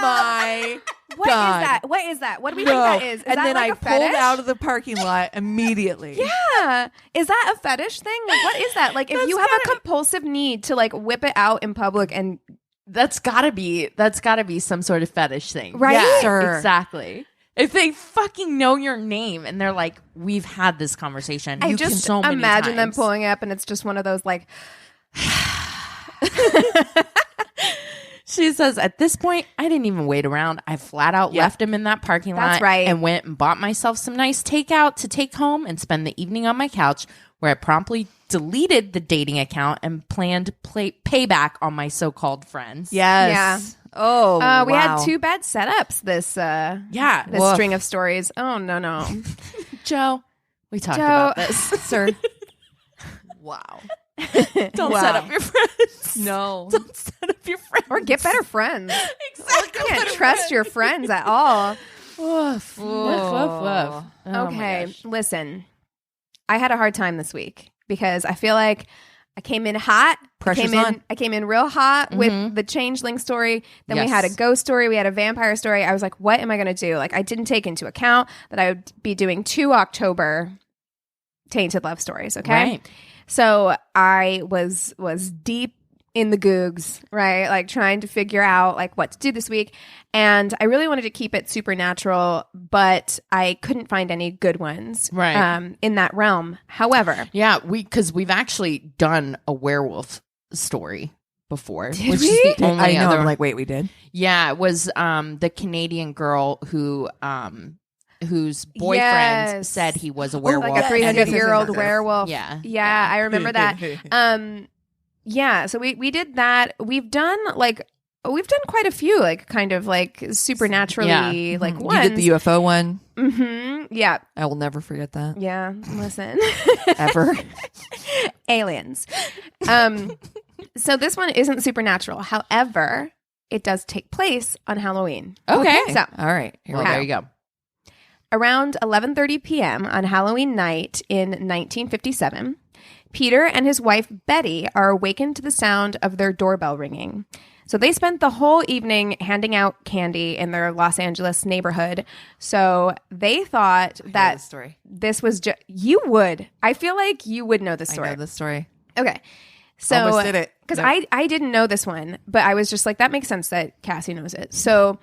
Speaker 2: my
Speaker 3: What is
Speaker 2: God.
Speaker 3: that? What is that? What do we
Speaker 2: No.
Speaker 3: think that is? Is
Speaker 2: And
Speaker 3: that
Speaker 2: then
Speaker 3: like
Speaker 2: I
Speaker 3: a fetish?
Speaker 2: pulled out of the parking lot immediately.
Speaker 3: Yeah. Is that a fetish thing? Like, what is that? Like, if
Speaker 4: That's
Speaker 3: you have a
Speaker 4: gotta-
Speaker 3: compulsive need to like whip it out in public and
Speaker 4: That's gotta be some sort of fetish thing.
Speaker 3: Right?
Speaker 4: Yeah,
Speaker 2: Sure.
Speaker 4: exactly. If they fucking know your name and they're like, we've had this conversation.
Speaker 3: I
Speaker 4: you
Speaker 3: just
Speaker 4: so many
Speaker 3: imagine them
Speaker 4: times.
Speaker 3: pulling up and it's just one of those like,
Speaker 4: She says, at this point, I didn't even wait around. I flat out left him in that parking lot.
Speaker 3: That's right.
Speaker 4: And went and bought myself some nice takeout to take home and spend the evening on my couch, where I promptly deleted the dating account and planned payback on my so-called friends.
Speaker 2: Yes.
Speaker 3: Yeah.
Speaker 2: Oh,
Speaker 3: we
Speaker 2: wow.
Speaker 3: had 2 bad setups this
Speaker 4: Yeah.
Speaker 3: this
Speaker 2: Woof.
Speaker 3: string of stories. Oh no.
Speaker 4: Joe, we talked
Speaker 3: Joe.
Speaker 4: about this.
Speaker 2: Sir. Wow.
Speaker 4: Don't
Speaker 2: Wow.
Speaker 4: set up your friends.
Speaker 2: No.
Speaker 4: Don't set up your friends.
Speaker 3: Or get better friends.
Speaker 4: Exactly.
Speaker 3: You can't trust your friends at all.
Speaker 4: Woof. Woof, woof, woof. Oh my
Speaker 3: Okay,
Speaker 4: gosh.
Speaker 3: listen. I had a hard time this week because I feel like I came in hot.
Speaker 2: Pressure's on.
Speaker 3: I came in real hot with the changeling story. Then we had a
Speaker 4: Yes.
Speaker 3: ghost story. We had a vampire story. I was like, what am I going to do? Like, I didn't take into account that I would be doing 2 October Tainted Love stories. Okay.
Speaker 4: Right.
Speaker 3: So I was deep in the googs, right? Like trying to figure out like what to do this week. And I really wanted to keep it supernatural, but I couldn't find any good ones
Speaker 4: Right.
Speaker 3: in that realm. However,
Speaker 4: Yeah, because we've actually done a werewolf story before,
Speaker 3: Did
Speaker 4: which
Speaker 3: we?
Speaker 4: is the only
Speaker 2: I know.
Speaker 4: other.
Speaker 2: I'm like, wait, we did?
Speaker 4: Yeah, it was the Canadian girl whose boyfriend
Speaker 3: Yes.
Speaker 4: said he was a werewolf.
Speaker 3: like a
Speaker 2: Yes.
Speaker 3: 300-year-old
Speaker 2: Yes.
Speaker 3: werewolf.
Speaker 4: Yeah.
Speaker 3: Yeah, I remember that. Yeah, so we did that. We've done quite a few like kind of like supernaturally like
Speaker 2: You
Speaker 3: ones.
Speaker 2: did the UFO one.
Speaker 3: Yeah.
Speaker 2: I will never forget that.
Speaker 3: Yeah. Listen.
Speaker 2: Ever.
Speaker 3: Aliens. So this one isn't supernatural. However, it does take place on Halloween.
Speaker 4: Okay.
Speaker 3: So
Speaker 2: All right. Here
Speaker 4: Well,
Speaker 2: we
Speaker 4: there
Speaker 2: go.
Speaker 4: you go.
Speaker 3: around 11:30 p.m. on Halloween night in 1957, Peter and his wife, Betty, are awakened to the sound of their doorbell ringing. So they spent the whole evening handing out candy in their Los Angeles neighborhood. So they thought that
Speaker 2: the story.
Speaker 3: this was just... You would. I feel like you would know this story.
Speaker 2: I know the story.
Speaker 3: Okay. So,
Speaker 2: Almost did it.
Speaker 3: Because
Speaker 2: No.
Speaker 3: I didn't know this one, but I was just like, that makes sense that Cassi knows it. So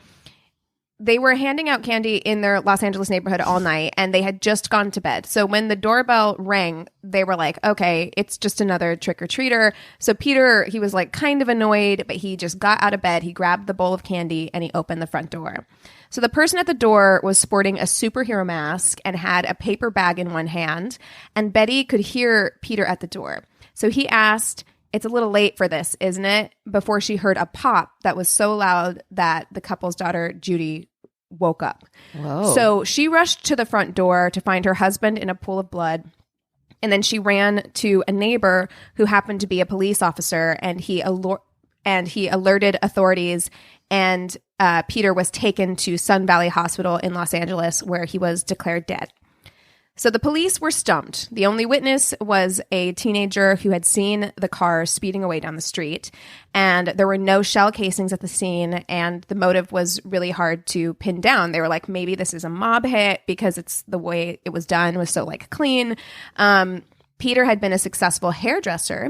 Speaker 3: they were handing out candy in their Los Angeles neighborhood all night, and they had just gone to bed. So when the doorbell rang, they were like, okay, it's just another trick-or-treater. So Peter, he was like kind of annoyed, but he just got out of bed. He grabbed the bowl of candy, and he opened the front door. So the person at the door was sporting a superhero mask and had a paper bag in one hand, and Betty could hear Peter at the door. So he asked, "It's a little late for this, isn't it?" before she heard a pop that was so loud that the couple's daughter, Judy, woke up.
Speaker 4: Whoa.
Speaker 3: So she rushed to the front door to find her husband in a pool of blood. And then she ran to a neighbor who happened to be a police officer, and he alerted authorities, and Peter was taken to Sun Valley Hospital in Los Angeles, where he was declared dead. So the police were stumped. The only witness was a teenager who had seen the car speeding away down the street, and there were no shell casings at the scene, and the motive was really hard to pin down. They were like, maybe this is a mob hit because it's the way it was done was so like clean. Peter had been a successful hairdresser.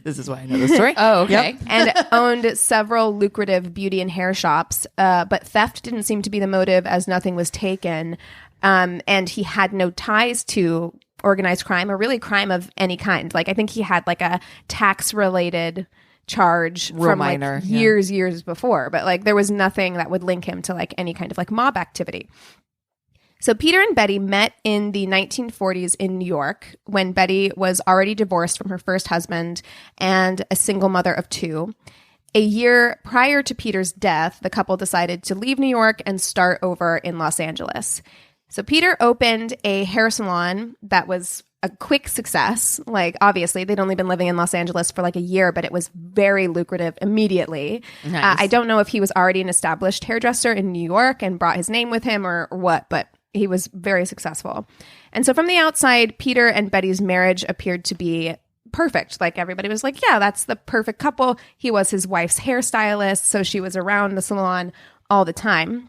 Speaker 2: This is why I know the story.
Speaker 4: Oh, okay.
Speaker 2: Yep.
Speaker 3: And owned several lucrative beauty and hair shops, but theft didn't seem to be the motive as nothing was taken. And he had no ties to organized crime or really crime of any kind. Like, I think he had like a tax-related charge
Speaker 2: Real
Speaker 3: from
Speaker 2: minor,
Speaker 3: like
Speaker 2: yeah.
Speaker 3: years before, but like there was nothing that would link him to like any kind of like mob activity. So Peter and Betty met in the 1940s in New York when Betty was already divorced from her first husband and a single mother of two. A year prior to Peter's death, the couple decided to leave New York and start over in Los Angeles. So Peter opened a hair salon that was a quick success. Like, obviously, they'd only been living in Los Angeles for like a year, but it was very lucrative immediately.
Speaker 4: Nice.
Speaker 3: I don't know if he was already an established hairdresser in New York and brought his name with him or what, but he was very successful. And so from the outside, Peter and Betty's marriage appeared to be perfect. Like, everybody was like, yeah, that's the perfect couple. He was his wife's hairstylist, so she was around the salon all the time.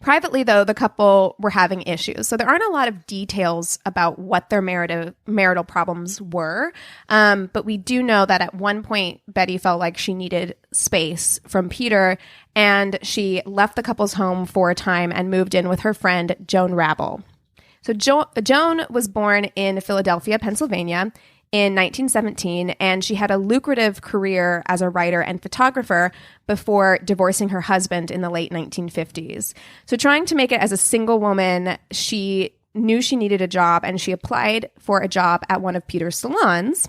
Speaker 3: Privately, though, the couple were having issues. So there aren't a lot of details about what their marital problems were. But we do know that at one point, Betty felt like she needed space from Peter, and she left the couple's home for a time and moved in with her friend, Joan Rabel. So Joan was born in Philadelphia, Pennsylvania, in 1917, and she had a lucrative career as a writer and photographer before divorcing her husband in the late 1950s. So trying to make it as a single woman, she knew she needed a job, and she applied for a job at one of Peter's salons,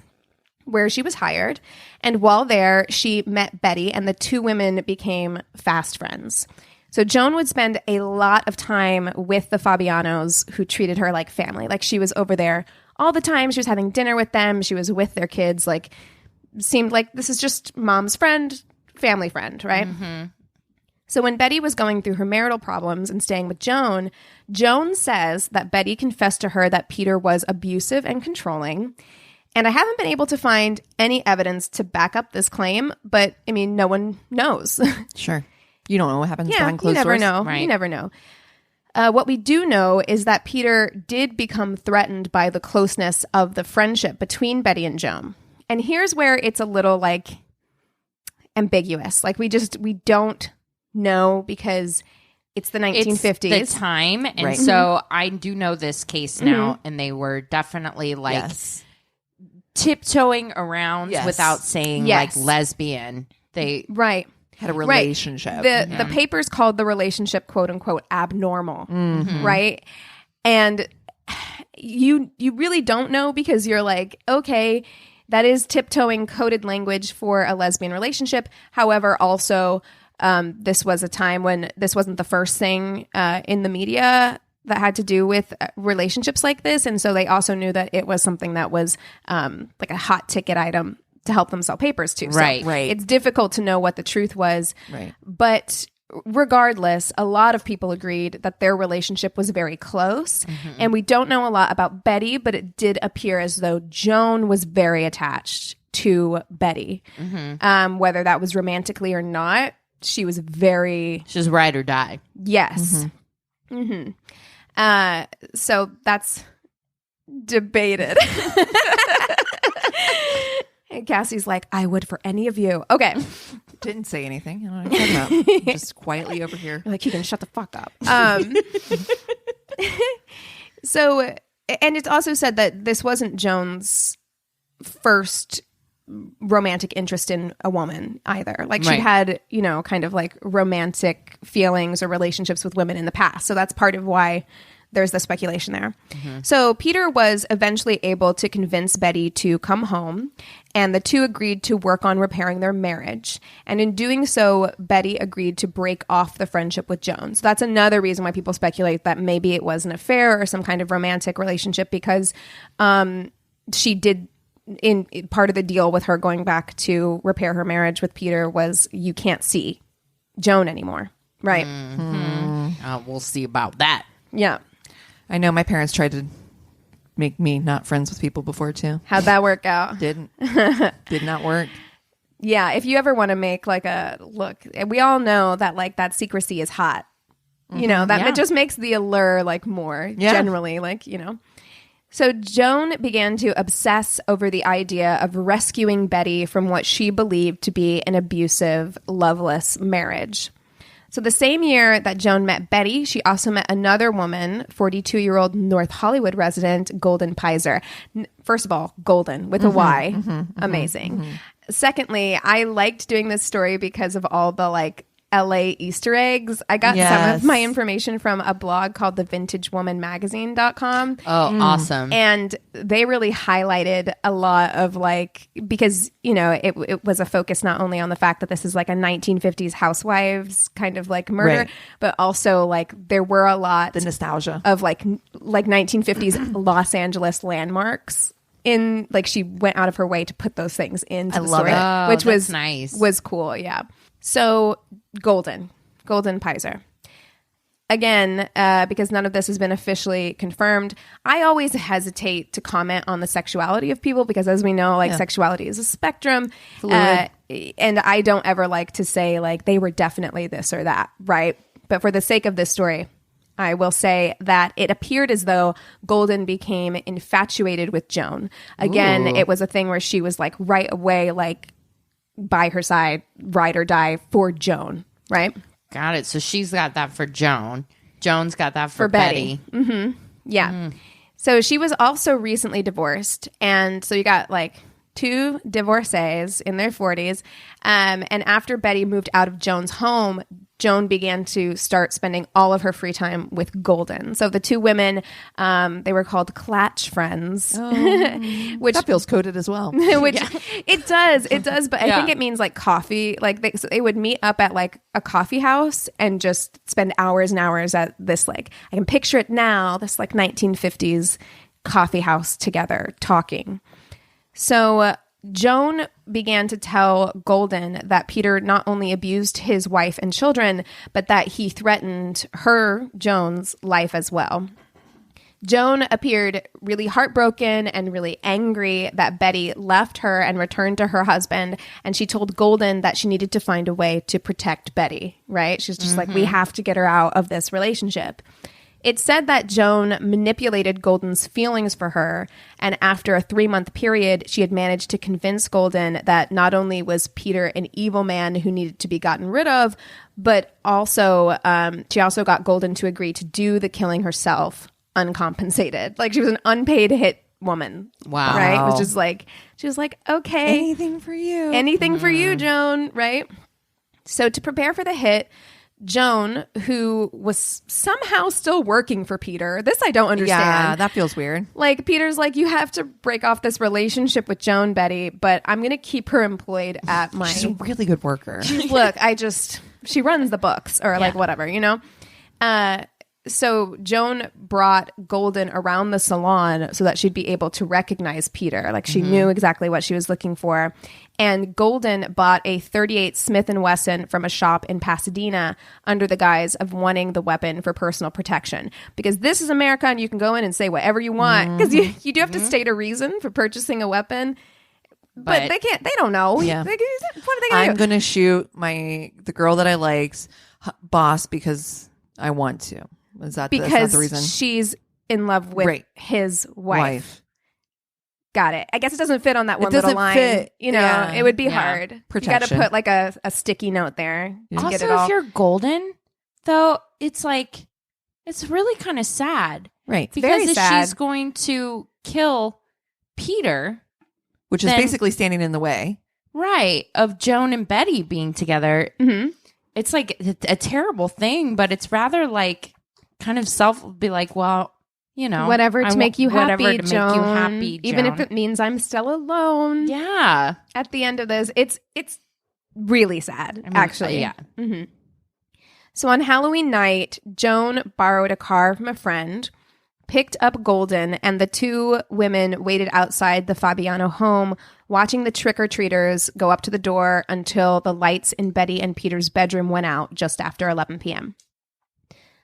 Speaker 3: where she was hired. And while there, she met Betty, and the two women became fast friends. So Joan would spend a lot of time with the Fabianos, who treated her like family. Like, she was over there all the time. She was having dinner with them. She was with their kids. Like, seemed like this is just mom's friend, family friend, right? Mm-hmm. So when Betty was going through her marital problems and staying with Joan, Joan says that Betty confessed to her that Peter was abusive and controlling. And I haven't been able to find any evidence to back up this claim, but I mean, no one knows.
Speaker 2: Sure. You don't know what happens
Speaker 3: Yeah,
Speaker 2: behind closed
Speaker 3: you never
Speaker 2: doors.
Speaker 3: know.
Speaker 4: Right.
Speaker 3: You never know. What we do know is that Peter did become threatened by the closeness of the friendship between Betty and Joan. And here's where it's a little like ambiguous. Like, we don't know because it's the 1950s.
Speaker 4: It's the time. And
Speaker 2: Right.
Speaker 4: so I do know this case now, and they were definitely like
Speaker 2: Yes.
Speaker 4: tiptoeing around
Speaker 2: Yes.
Speaker 4: without saying
Speaker 3: Yes.
Speaker 4: like lesbian. They
Speaker 3: Right.
Speaker 2: Had a relationship.
Speaker 3: The papers called the relationship, quote unquote, abnormal, right? And you really don't know, because you're like, okay, that is tiptoeing coded language for a lesbian relationship. However, also, this was a time when this wasn't the first thing in the media that had to do with relationships like this. And so they also knew that it was something that was like a hot ticket item to help them sell papers to.
Speaker 4: Right.
Speaker 3: So
Speaker 2: Right.
Speaker 3: it's difficult to know what the truth was.
Speaker 2: Right.
Speaker 3: But regardless, a lot of people agreed that their relationship was very close. And we don't know a lot about Betty, but it did appear as though Joan was very attached to Betty. Whether that was romantically or not, she was
Speaker 4: ride or die.
Speaker 3: Yes. So that's debated. And Cassie's like, I would for any of you. Okay.
Speaker 2: Didn't say anything. I don't know what you're talking about. Just quietly over here.
Speaker 3: You're like, Keegan, shut the fuck up. So, and it's also said that this wasn't Joan's first romantic interest in a woman either. Like she had, you know, kind of like romantic feelings or relationships with women in the past. So that's part of why there's the speculation there. So Peter was eventually able to convince Betty to come home, and the two agreed to work on repairing their marriage. And in doing so, Betty agreed to break off the friendship with Joan. So that's another reason why people speculate that maybe it was an affair or some kind of romantic relationship, because she did, in part of the deal with her going back to repair her marriage with Peter was you can't see Joan anymore. Right.
Speaker 4: We'll see about that.
Speaker 3: Yeah.
Speaker 2: I know my parents tried to make me not friends with people before too.
Speaker 3: How'd that work out?
Speaker 2: Did not work.
Speaker 3: Yeah, if you ever want to make like a look, we all know that like that secrecy is hot. You know, that it just makes the allure like more generally, like, you know. So Joan began to obsess over the idea of rescuing Betty from what she believed to be an abusive, loveless marriage. So the same year that Joan met Betty, she also met another woman, 42-year-old North Hollywood resident, Goldyne Pizer. First of all, Golden with a Y. Amazing. Secondly, I liked doing this story because of all the like LA Easter eggs. I got some of my information from a blog called thevintagewomanmagazine.com.
Speaker 4: Oh, awesome.
Speaker 3: And they really highlighted a lot of like, because, you know, it was a focus not only on the fact that this is like a 1950s housewives kind of like murder, but also like there were a lot
Speaker 2: the nostalgia
Speaker 3: of like 1950s Los Angeles landmarks. In like she went out of her way to put those things into the story, which was
Speaker 4: nice.
Speaker 3: Was cool. Yeah. So Goldyne Pizer. Again, because none of this has been officially confirmed, I always hesitate to comment on the sexuality of people because, as we know, like sexuality is a spectrum, and I don't ever like to say like they were definitely this or that, right? But for the sake of this story, I will say that it appeared as though Goldyne became infatuated with Joan. Again, it was a thing where she was like right away, like by her side, ride or die for Joan, right?
Speaker 4: Got it. So she's got that for Joan. Joan's got that for Betty.
Speaker 3: Yeah. So she was also recently divorced. And so you got like two divorcees in their 40s. And after Betty moved out of Joan's home, Joan began to start spending all of her free time with Goldyne. So the two women, they were called clatch friends.
Speaker 2: Which that feels coded as well.
Speaker 3: Which it does. But I think it means like coffee. Like they would meet up at like a coffee house and just spend hours and hours at this, like, I can picture it now, this like 1950s coffee house together talking. So Joan began to tell Goldyne that Peter not only abused his wife and children, but that he threatened her, Joan's, life as well. Joan appeared really heartbroken and really angry that Betty left her and returned to her husband. And she told Goldyne that she needed to find a way to protect Betty, right? She's just like, we have to get her out of this relationship. It's said that Joan manipulated Goldyne's feelings for her, and after a 3-month period, she had managed to convince Goldyne that not only was Peter an evil man who needed to be gotten rid of, but also she also got Goldyne to agree to do the killing herself, uncompensated. Like she was an unpaid hit woman.
Speaker 4: Wow.
Speaker 3: Right? Which is like, she was like, okay.
Speaker 2: Anything for you.
Speaker 3: Anything for you, Joan, right? So to prepare for the hit, Joan, who was somehow still working for Peter. This I don't understand.
Speaker 2: Yeah, that feels weird.
Speaker 3: Like, Peter's like, you have to break off this relationship with Joan, Betty, but I'm going to keep her employed at my...
Speaker 2: She's a really good worker.
Speaker 3: Look, she runs the books or like whatever, you know? so Joan brought Goldyne around the salon so that she'd be able to recognize Peter. Like she knew exactly what she was looking for. And Goldyne bought a .38 Smith & Wesson from a shop in Pasadena under the guise of wanting the weapon for personal protection. Because this is America and you can go in and say whatever you want. Because you do have to state a reason for purchasing a weapon. But they can't. They don't know.
Speaker 2: Yeah.
Speaker 3: What are they going to do?
Speaker 2: I'm going to shoot the girl that I like's boss because I want to. Is that
Speaker 3: because
Speaker 2: that's not the reason?
Speaker 3: She's in love with
Speaker 2: Right.
Speaker 3: his wife. Got it. I guess it doesn't fit on that one
Speaker 2: doesn't
Speaker 3: little line.
Speaker 2: fit.
Speaker 3: You know,
Speaker 2: Yeah.
Speaker 3: it would be
Speaker 4: Yeah.
Speaker 3: hard.
Speaker 2: Protection.
Speaker 3: You got to put like a sticky note there to
Speaker 4: Also,
Speaker 3: get it all.
Speaker 4: if you're Goldyne, though, it's like it's really kind of sad
Speaker 2: Right.
Speaker 4: because
Speaker 3: Very
Speaker 4: if
Speaker 3: sad.
Speaker 4: she's going to kill Peter,
Speaker 2: Which is
Speaker 4: then-
Speaker 2: basically standing in the way.
Speaker 4: right, of Joan and Betty being together.
Speaker 3: Mhm.
Speaker 4: It's like a terrible thing, but it's rather like kind of be like, well, you know,
Speaker 3: Whatever to make you happy,
Speaker 4: whatever to
Speaker 3: Joan.
Speaker 4: make you happy,
Speaker 3: Even if
Speaker 4: Joan.
Speaker 3: it means I'm still alone.
Speaker 4: Yeah.
Speaker 3: At the end of this, it's really sad,
Speaker 4: I mean,
Speaker 3: actually.
Speaker 4: yeah.
Speaker 3: hmm So on Halloween night, Joan borrowed a car from a friend, picked up Goldyne, and the two women waited outside the Fabiano home, watching the trick-or-treaters go up to the door until the lights in Betty and Peter's bedroom went out just after 11 p.m.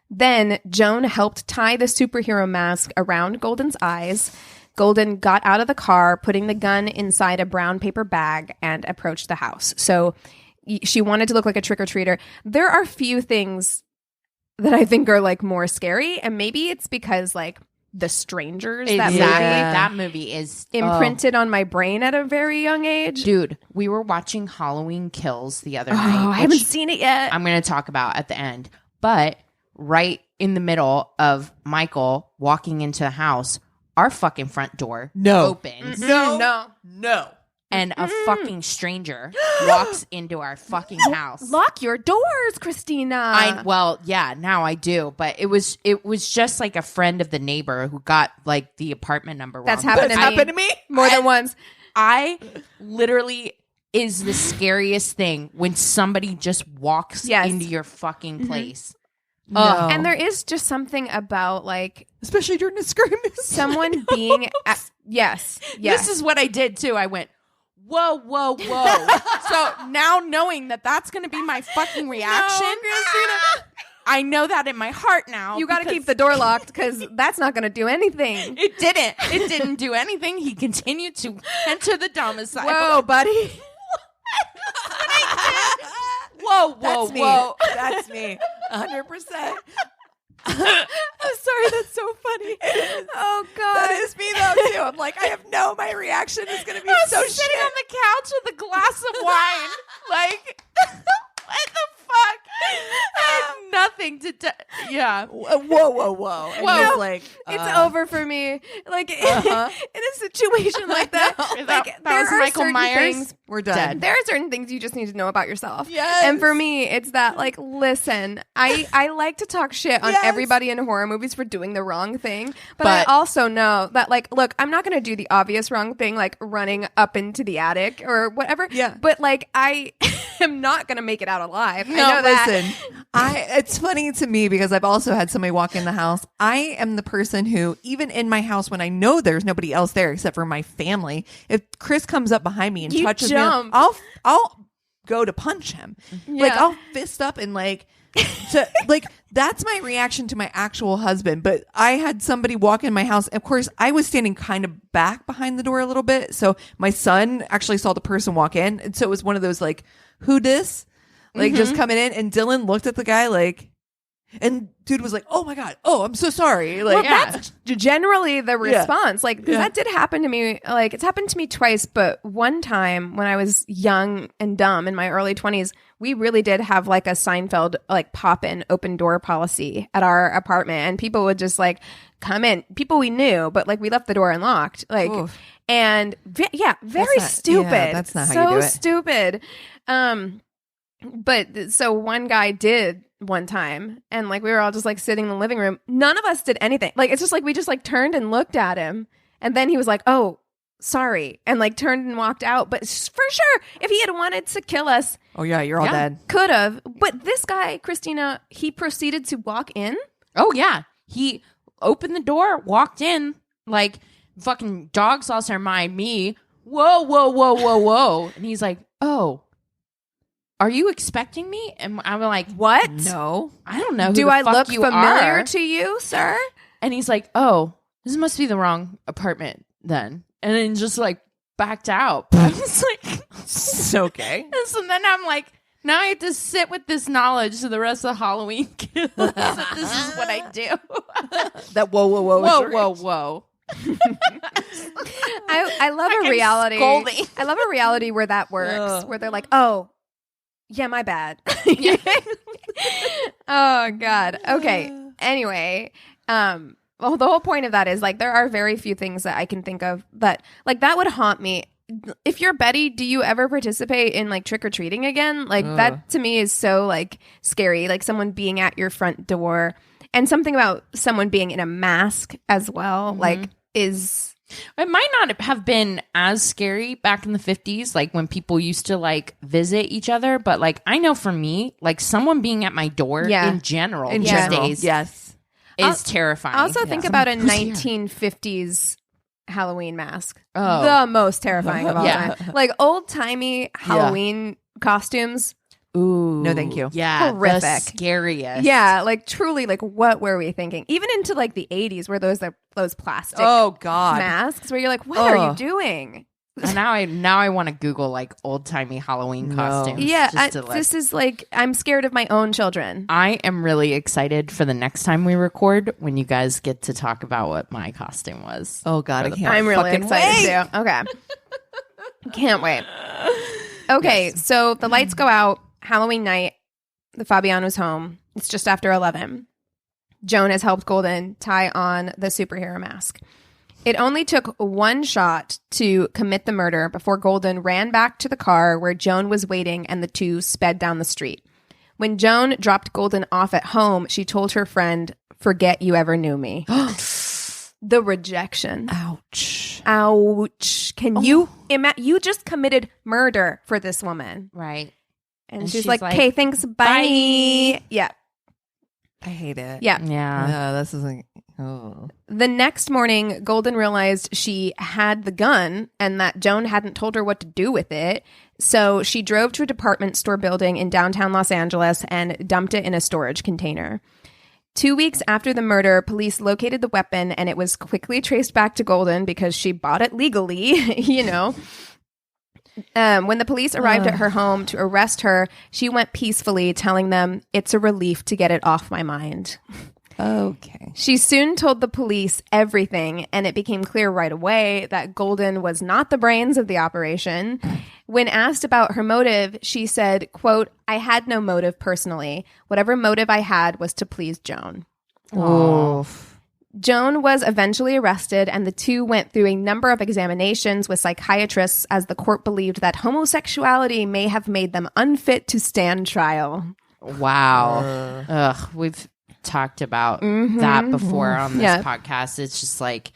Speaker 3: Then Joan helped tie the superhero mask around Goldyne's eyes. Goldyne got out of the car, putting the gun inside a brown paper bag, and approached the house. So she wanted to look like a trick-or-treater. There are few things that I think are like more scary, and maybe it's because like The Strangers, that
Speaker 4: Exactly.
Speaker 3: movie,
Speaker 4: That movie is
Speaker 3: imprinted on my brain at a very young age.
Speaker 4: Dude, we were watching Halloween Kills the other
Speaker 3: Oh,
Speaker 4: night.
Speaker 3: I haven't
Speaker 4: which
Speaker 3: seen it yet.
Speaker 4: I'm going to talk about at the end. But right in the middle of Michael walking into the house, our fucking front door opens.
Speaker 3: No.
Speaker 4: And a fucking stranger walks into our fucking house.
Speaker 3: Lock your doors, Christina.
Speaker 4: Now I do, but it was just like a friend of the neighbor who got like the apartment number wrong.
Speaker 3: That's happened to me.
Speaker 2: happened to me
Speaker 3: more than once.
Speaker 4: I literally is the scariest thing when somebody just walks
Speaker 3: Yes.
Speaker 4: into your fucking place.
Speaker 2: No.
Speaker 3: And there is just something about like
Speaker 2: especially during a scream.
Speaker 3: someone being yes.
Speaker 4: This is what I did too. I went, whoa, whoa, whoa. So now knowing that that's going to be my fucking reaction,
Speaker 3: Christina.
Speaker 4: I know that in my heart now.
Speaker 3: You got to
Speaker 4: because
Speaker 3: keep the door locked because that's not going to do anything.
Speaker 4: It didn't. It didn't do anything. He continued to enter the domicile.
Speaker 3: Whoa, buddy.
Speaker 4: Whoa, whoa,
Speaker 2: That's me.
Speaker 4: whoa.
Speaker 2: That's me. 100%.
Speaker 3: I'm sorry. That's so funny. Oh God.
Speaker 2: That is me though too. I'm like, I have my reaction is going to be so
Speaker 4: sitting
Speaker 2: shit.
Speaker 4: on the couch with a glass of wine. Like, what the fuck? I had nothing to yeah.
Speaker 2: Whoa, whoa, whoa. And
Speaker 4: Whoa.
Speaker 2: he's like,
Speaker 3: It's over for me. Like in a situation like that,
Speaker 4: Is
Speaker 3: like
Speaker 4: that
Speaker 3: there
Speaker 4: was
Speaker 3: are
Speaker 4: Michael
Speaker 3: certain
Speaker 4: Myers?
Speaker 3: things.
Speaker 2: we're done.
Speaker 3: There are certain things you just need to know about yourself.
Speaker 2: Yes.
Speaker 3: And for me, it's that like, listen, I like to talk shit on
Speaker 2: Yes.
Speaker 3: everybody in horror movies for doing the wrong thing. But I also know that like, look, I'm not going to do the obvious wrong thing, like running up into the attic or whatever.
Speaker 2: Yeah.
Speaker 3: But like, I am not going to make it out alive. I
Speaker 2: No,
Speaker 3: know that.
Speaker 2: listen. It's funny to me because I've also had somebody walk in the house. I am the person who, even in my house, when I know there's nobody else there except for my family, if Chris comes up behind me and
Speaker 3: You
Speaker 2: touches
Speaker 3: jump.
Speaker 2: me, I'll go to punch him. Like
Speaker 3: Yeah.
Speaker 2: I'll fist up and like that's my reaction to my actual husband. But I had somebody walk in my house. Of course, I was standing kind of back behind the door a little bit, so my son actually saw the person walk in, and so it was one of those like, who dis? Like just coming in, and Dylan looked at the guy like, and dude was like, "Oh my god, oh I'm so sorry." Like,
Speaker 3: Well, that's generally the
Speaker 2: Yeah.
Speaker 3: response. Like, 'cause that did happen to me. Like, it's happened to me twice, but one time when I was young and dumb in my early 20s, we really did have like a Seinfeld, like pop in open door policy at our apartment. And people would just like come in, people we knew, but like we left the door unlocked. Like,
Speaker 2: Oof.
Speaker 3: and very
Speaker 2: That's not-
Speaker 3: stupid.
Speaker 2: yeah, that's not how
Speaker 3: so
Speaker 2: you do it.
Speaker 3: stupid. But so one guy did one time, and like we were all just like sitting in the living room. None of us did anything. Like it's just like we just like turned and looked at him, and then he was like, "Oh, sorry," and like turned and walked out. But for sure, if he had wanted to kill us,
Speaker 2: oh yeah, you're all dead.
Speaker 3: could have. But this guy, Christina, he proceeded to walk in
Speaker 4: Oh, yeah. He opened the door, walked in, like, fucking dogs lost their mind. Me, whoa, whoa, whoa, whoa, whoa. And he's like, oh, are you expecting me? And I'm like,
Speaker 3: What?
Speaker 2: No.
Speaker 4: I don't know who
Speaker 3: Do
Speaker 4: the
Speaker 3: I
Speaker 4: fuck
Speaker 3: look
Speaker 4: you
Speaker 3: familiar
Speaker 4: are.
Speaker 3: to you, sir?
Speaker 4: And he's like, oh, this must be the wrong apartment then. And then just like backed out. I was like,
Speaker 2: It's okay.
Speaker 4: and so then I'm like, now I have to sit with this knowledge to the rest of the Halloween kills. That this is what I do.
Speaker 2: That whoa, whoa, whoa.
Speaker 4: Whoa, whoa, whoa.
Speaker 3: I love
Speaker 4: Like
Speaker 3: a
Speaker 4: I'm
Speaker 3: reality.
Speaker 4: scolding.
Speaker 3: I love a reality where that works, where they're like, oh, yeah, my bad. Oh, God. Okay. Anyway, well, the whole point of that is like there are very few things that I can think of that like that would haunt me. If you're Betty, do you ever participate in like trick or treating again? Like that to me is so like scary. Like someone being at your front door, and something about someone being in a mask as well. Like is
Speaker 4: It might not have been as scary back in the 50s, like when people used to like visit each other. But like, I know for me, like someone being at my door
Speaker 3: Yeah.
Speaker 4: in general
Speaker 3: In
Speaker 4: these
Speaker 3: general.
Speaker 4: days
Speaker 2: Yes.
Speaker 4: is terrifying.
Speaker 3: I also think about a
Speaker 4: Who's here?
Speaker 3: 1950s Halloween mask.
Speaker 4: Oh.
Speaker 3: The most terrifying of all
Speaker 4: Yeah.
Speaker 3: time. Like old timey Halloween costumes.
Speaker 4: Ooh.
Speaker 2: No, thank you.
Speaker 4: Yeah.
Speaker 3: Horrific.
Speaker 4: The scariest.
Speaker 3: Yeah, like truly, like what were we thinking? Even into like the 80s, where those plastic
Speaker 2: Oh, God.
Speaker 3: masks, where you're like, what are you
Speaker 2: Ugh.
Speaker 3: doing?
Speaker 4: And now I want to Google like old timey Halloween
Speaker 2: No.
Speaker 4: costumes.
Speaker 3: Yeah,
Speaker 4: just to, like-
Speaker 3: this is like I'm scared of my own children.
Speaker 4: I am really excited for the next time we record when you guys get to talk about what my costume was.
Speaker 2: Oh, God. I can't
Speaker 3: I'm really
Speaker 2: fucking
Speaker 3: excited
Speaker 2: wait.
Speaker 3: too. Okay, can't wait. Okay, so the lights go out. Halloween night. The Fabiano's home. It's just after 11. Joan has helped Golden tie on the superhero mask. It only took one shot to commit the murder before Golden ran back to the car where Joan was waiting and the two sped down the street. When Joan dropped Golden off at home, she told her friend, "Forget you ever knew me." The rejection.
Speaker 2: Ouch.
Speaker 3: Ouch. Can you imagine? You just committed murder for this woman.
Speaker 4: Right.
Speaker 3: And,
Speaker 4: And
Speaker 3: she's
Speaker 4: she's
Speaker 3: like,
Speaker 4: like,
Speaker 3: okay, thanks, bye.
Speaker 4: bye.
Speaker 3: Yeah.
Speaker 2: I hate it.
Speaker 3: Yeah.
Speaker 4: Yeah.
Speaker 2: This isn't. Oh.
Speaker 3: The next morning, Golden realized she had the gun and that Joan hadn't told her what to do with it. So she drove to a department store building in downtown Los Angeles and dumped it in a storage container. 2 weeks after the murder, police located the weapon and it was quickly traced back to Golden because she bought it legally, you know. When the police arrived at her home to arrest her, she went peacefully, telling them, "It's a relief to get it off my mind."
Speaker 2: Okay.
Speaker 3: She soon told the police everything, and it became clear right away that Golden was not the brains of the operation. When asked about her motive, she said, quote, "I had no motive personally. Whatever motive I had was to please Joan."
Speaker 2: Oof.
Speaker 3: Joan was eventually arrested, and the two went through a number of examinations with psychiatrists as the court believed that homosexuality may have made them unfit to stand trial.
Speaker 4: Wow. Ugh. We've talked about that before on this
Speaker 3: Yeah.
Speaker 4: podcast. It's just like,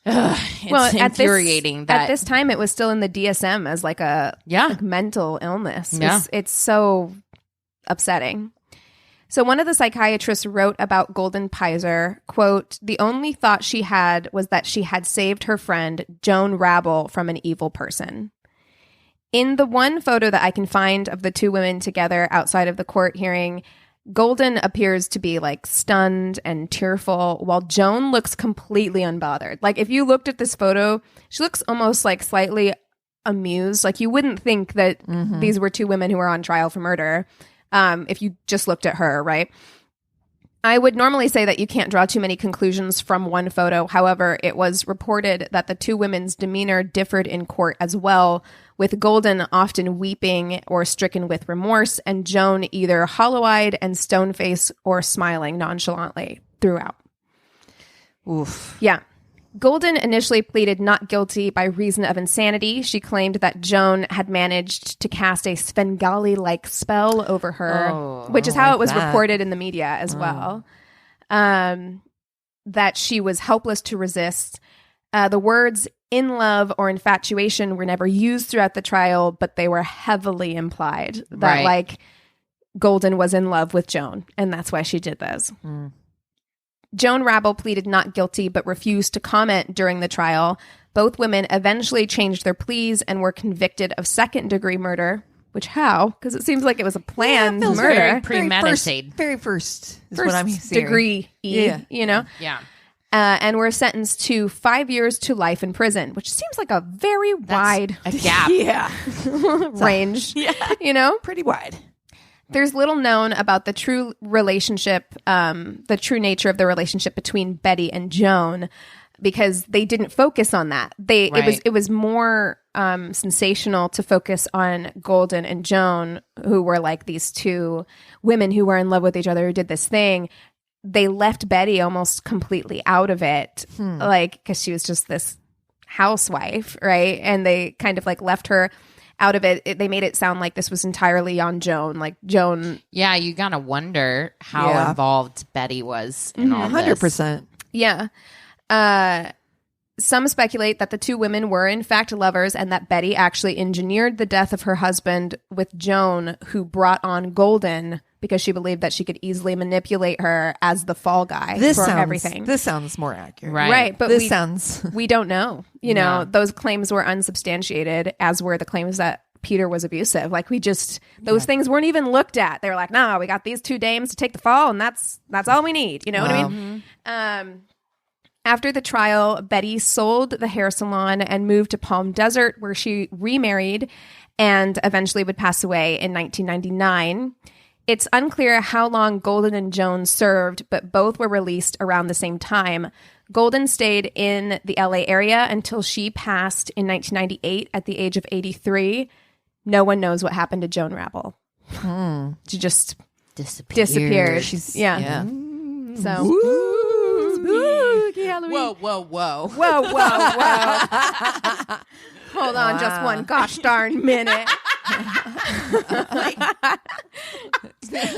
Speaker 4: it's
Speaker 3: Well,
Speaker 4: infuriating
Speaker 3: at this time, it was still in the DSM as like a mental illness.
Speaker 4: Yeah.
Speaker 3: It's so upsetting. So one of the psychiatrists wrote about Golden Pizer, quote, "The only thought she had was that she had saved her friend, Joan Rabel, from an evil person." In the one photo that I can find of the two women together outside of the court hearing, Golden appears to be like stunned and tearful, while Joan looks completely unbothered. Like if you looked at this photo, she looks almost like slightly amused. Like you wouldn't think that these were two women who were on trial for murder. If you just looked at her, right? I would normally say that you can't draw too many conclusions from one photo. However, it was reported that the two women's demeanor differed in court as well, with Golden often weeping or stricken with remorse, and Joan either hollow-eyed and stone-faced or smiling nonchalantly throughout.
Speaker 2: Oof.
Speaker 3: Yeah. Golden initially pleaded not guilty by reason of insanity. She claimed that Joan had managed to cast a Svengali-like spell over her, which is how it was reported in the media as well. That she was helpless to resist. The words "in love" or "infatuation" were never used throughout the trial, but they were heavily implied. That
Speaker 4: Right.
Speaker 3: like Goldyne was in love with Joan, and that's why she did this. Joan Rabel pleaded not guilty but refused to comment during the trial. Both women eventually changed their pleas and were convicted of second-degree murder. Which how? Because it seems like it was a planned
Speaker 2: feels
Speaker 3: murder.
Speaker 4: very premeditated.
Speaker 2: Very first is
Speaker 3: First
Speaker 2: what I'm hearing.
Speaker 3: degree, you know?
Speaker 4: Yeah.
Speaker 3: And were sentenced to 5 years to life in prison, which seems like a very wide
Speaker 4: A gap.
Speaker 2: Yeah.
Speaker 3: range, you know?
Speaker 2: Pretty wide.
Speaker 3: There's little known about the true relationship, the true nature of the relationship between Betty and Joan, because they didn't focus on that. It was more sensational to focus on Goldyne and Joan, who were like these two women who were in love with each other, who did this thing. They left Betty almost completely out of it, like because she was just this housewife, right? And they kind of like left her out of it. They made it sound like this was entirely on Joan. Like Joan,
Speaker 4: Yeah, you gotta wonder how involved Betty was in all this.
Speaker 2: 100%.
Speaker 3: yeah. Some speculate that the two women were in fact lovers and that Betty actually engineered the death of her husband with Joan, who brought on Goldyne because she believed that she could easily manipulate her as the fall guy for everything.
Speaker 2: This sounds more accurate.
Speaker 4: Right.
Speaker 3: But
Speaker 2: sounds...
Speaker 3: we don't know. You know, those claims were unsubstantiated, as were the claims that Peter was abusive. Like those things weren't even looked at. They were like, no, we got these two dames to take the fall, and that's all we need. You know what I mean? After the trial, Betty sold the hair salon and moved to Palm Desert, where she remarried and eventually would pass away in 1999. It's unclear how long Goldyne and Joan served, but both were released around the same time. Goldyne stayed in the LA area until she passed in 1998 at the age of 83. No one knows what happened to Joan Rabel. She just disappeared.
Speaker 2: Yeah.
Speaker 3: So... Spooky Halloween.
Speaker 4: Whoa.
Speaker 3: Whoa. Hold on just one gosh darn minute.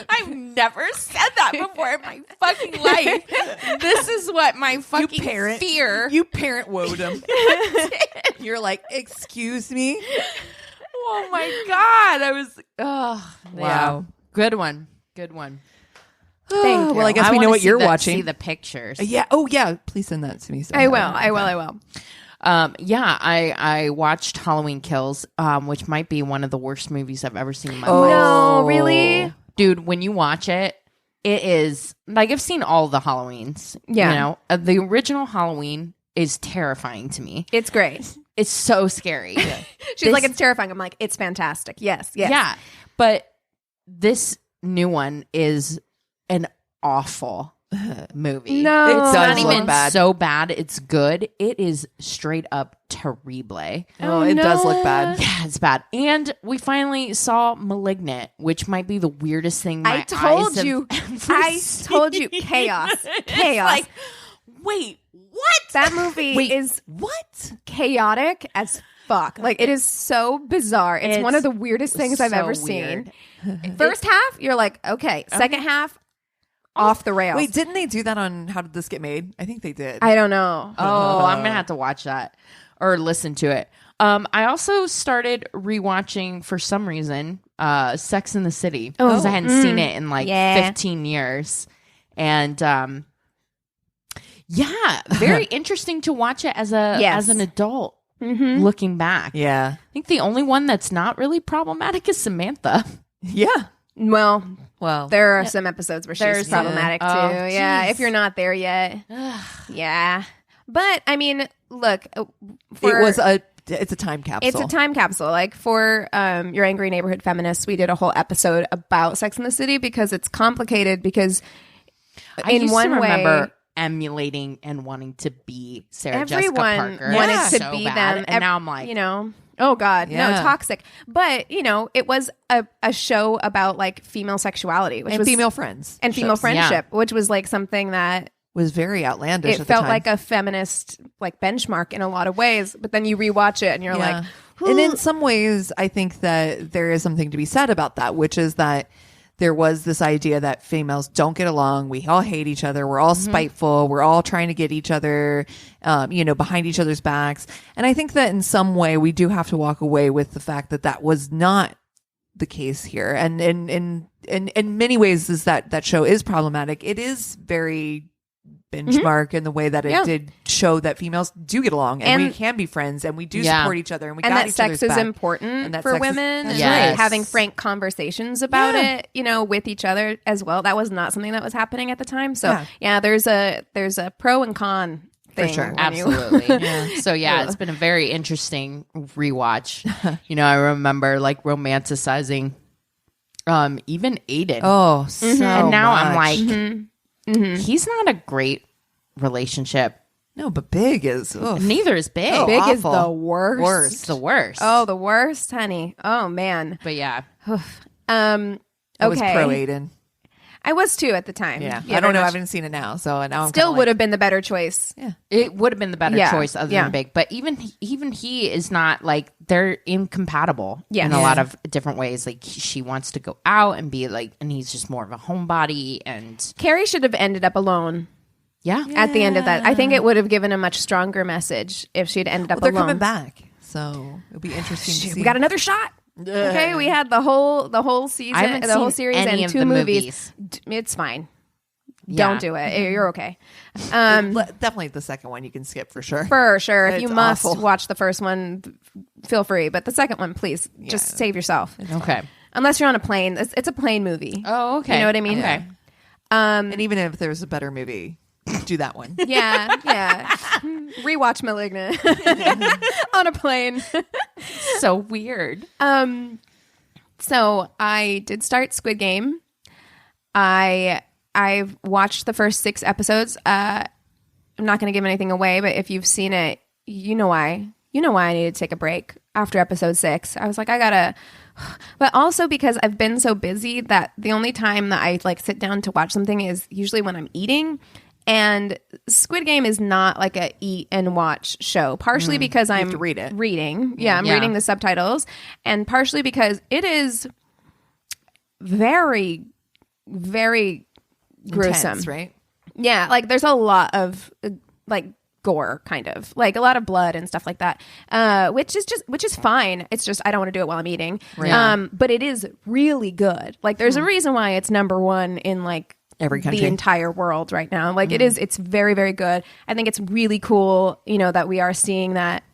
Speaker 4: I've never said that before in my fucking life. This is what my fucking fear.
Speaker 2: You parent Woden. You're like, excuse me?
Speaker 4: Oh my God. I was,
Speaker 2: Wow.
Speaker 4: Yeah. Good one.
Speaker 3: Thank you.
Speaker 2: Well, I guess we know what you're watching.
Speaker 4: See the pictures.
Speaker 2: Yeah. Oh, yeah. Please send that to me.
Speaker 3: I will.
Speaker 4: I watched Halloween Kills, which might be one of the worst movies I've ever seen in my
Speaker 3: Oh,
Speaker 4: life.
Speaker 3: no, really?
Speaker 4: Dude, when you watch it, it is like I've seen all the Halloweens.
Speaker 3: Yeah.
Speaker 4: You know, the original Halloween is terrifying to me.
Speaker 3: It's great.
Speaker 4: It's so scary.
Speaker 3: She's like, it's terrifying. I'm like, it's fantastic. Yes.
Speaker 4: Yeah. But this new one is an awful movie.
Speaker 3: No.
Speaker 4: It's not
Speaker 2: look
Speaker 4: even
Speaker 2: bad.
Speaker 4: so bad. It's good. It is straight up terrible.
Speaker 2: Oh, it does look bad.
Speaker 4: Yeah, it's bad. And we finally saw Malignant, which might be the weirdest thing my
Speaker 3: I told
Speaker 4: eyes have
Speaker 3: you.
Speaker 4: ever
Speaker 3: I
Speaker 4: seen.
Speaker 3: told you. Chaos. Chaos.
Speaker 4: Like, wait, what?
Speaker 3: That movie is
Speaker 2: What?
Speaker 3: chaotic as fuck. Like, it is so bizarre. It's one of the weirdest things I've
Speaker 4: so
Speaker 3: ever
Speaker 4: weird.
Speaker 3: seen. First half, you're like, okay. Second half, off the rails.
Speaker 2: Wait, didn't they do that on How Did This Get Made? I think they did.
Speaker 3: I don't know.
Speaker 4: Oh, I'm gonna have to watch that or listen to it. I also started rewatching for some reason Sex in the City because I hadn't seen it in like 15 years, and very interesting to watch it as an adult. Looking back,
Speaker 2: Yeah.
Speaker 4: I think the only one that's not really problematic is Samantha.
Speaker 2: Yeah.
Speaker 3: Well,
Speaker 2: Well,
Speaker 3: there are some episodes where she's
Speaker 4: There's
Speaker 3: problematic too.
Speaker 4: Oh,
Speaker 3: Yeah,
Speaker 4: geez.
Speaker 3: if you're not there yet. Yeah. But I mean, look,
Speaker 2: it's a time capsule.
Speaker 3: It's a time capsule. Like for Your Angry Neighborhood Feminists, we did a whole episode about Sex in the City because it's complicated because
Speaker 4: I
Speaker 3: in
Speaker 4: used
Speaker 3: one
Speaker 4: to remember
Speaker 3: way
Speaker 4: emulating and wanting to be Sarah Jessica
Speaker 3: everyone
Speaker 4: Parker.
Speaker 3: wanted
Speaker 2: Yeah.
Speaker 3: to
Speaker 4: So
Speaker 3: be
Speaker 4: bad.
Speaker 3: them.
Speaker 4: And now I'm like,
Speaker 3: you know, oh God, no,
Speaker 2: Yeah.
Speaker 3: toxic. But, you know, it was a show about like female sexuality, which
Speaker 2: and
Speaker 3: was
Speaker 2: female friends.
Speaker 3: and female
Speaker 2: shows.
Speaker 3: friendship, which was like something that
Speaker 2: Was very outlandish.
Speaker 3: it
Speaker 2: at the
Speaker 3: felt
Speaker 2: time.
Speaker 3: like a feminist like benchmark in a lot of ways. But then you rewatch it and you're like,
Speaker 2: and in some ways, I think that there is something to be said about that, which is that there was this idea that females don't get along. We all hate each other. We're all spiteful. We're all trying to get each other, behind each other's backs. And I think that in some way we do have to walk away with the fact that that was not the case here. And in many ways, is that show is problematic. It is very benchmark in the way that it did show that females do get along and we can be friends and we do support each other and we got
Speaker 3: that
Speaker 2: each
Speaker 3: sex
Speaker 2: other's
Speaker 3: is
Speaker 2: back.
Speaker 3: important for women. And
Speaker 4: Yes.
Speaker 3: like having frank conversations about it, you know, with each other as well. That was not something that was happening at the time. So there's a pro and con thing.
Speaker 2: For sure.
Speaker 4: Absolutely. So it's been a very interesting rewatch. You know, I remember like romanticizing even Aiden.
Speaker 2: Oh, so
Speaker 4: and now
Speaker 2: much.
Speaker 4: I'm like, he's not a great relationship.
Speaker 2: No, but Big is. Oof.
Speaker 4: Neither is Big.
Speaker 2: Oh,
Speaker 3: Big is
Speaker 2: awful.
Speaker 3: the worst.
Speaker 4: It's the worst.
Speaker 3: Oh, the worst, honey. Oh man.
Speaker 4: But yeah.
Speaker 2: I was pro Aiden.
Speaker 3: I was too at the time.
Speaker 2: Yeah. I don't know. I haven't seen it now. So now I'm
Speaker 3: still would have been the better choice.
Speaker 2: Yeah.
Speaker 4: It would have been the better
Speaker 3: Yeah.
Speaker 4: choice other
Speaker 3: Yeah.
Speaker 4: than Big. But even he is not like, they're incompatible
Speaker 3: Yeah.
Speaker 4: in a lot of different ways. Like she wants to go out and be like, and he's just more of a homebody. And
Speaker 3: Carrie should have ended up alone at the end of that. I think it would have given a much stronger message if she'd ended up
Speaker 2: they're
Speaker 3: alone.
Speaker 2: coming back. So it'll be interesting to see.
Speaker 3: We got another shot. Okay, we had the whole season,
Speaker 4: I haven't
Speaker 3: the whole
Speaker 4: seen
Speaker 3: series,
Speaker 4: any
Speaker 3: and
Speaker 4: of
Speaker 3: 2
Speaker 4: the
Speaker 3: movies. It's fine.
Speaker 4: Yeah.
Speaker 3: Don't do it. You're okay.
Speaker 2: Definitely the second one you can skip for sure.
Speaker 3: For sure. If
Speaker 2: It's
Speaker 3: you must
Speaker 2: awful.
Speaker 3: watch the first one, feel free. But the second one, please, just save yourself.
Speaker 4: okay.
Speaker 3: Unless you're on a plane. It's a plane movie.
Speaker 4: Oh, okay.
Speaker 3: You know what I mean?
Speaker 4: Okay.
Speaker 2: And even if there's a better movie, do that one.
Speaker 3: Yeah. Rewatch Malignant on a plane.
Speaker 4: So weird.
Speaker 3: So I did start Squid Game. I've watched the first 6 episodes. I'm not going to give anything away, but if you've seen it, you know why. You know why I needed to take a break after episode 6. I was like, I gotta. But also because I've been so busy that the only time that I like sit down to watch something is usually when I'm eating. And Squid Game is not like a eat and watch show, partially because I'm
Speaker 2: to read it.
Speaker 3: reading. Yeah, I'm
Speaker 4: Yeah.
Speaker 3: reading the subtitles. And partially because it is very, very gruesome.
Speaker 2: Intense, right?
Speaker 3: Yeah, like there's a lot of like gore, kind of like a lot of blood and stuff like that, which is fine. It's just I don't want to do it while I'm eating.
Speaker 2: Right.
Speaker 3: But it is really good. Like there's a reason why it's number 1 in like
Speaker 2: Every country.
Speaker 3: the entire world right now. Like it's very, very good. I think it's really cool, you know, that we are seeing that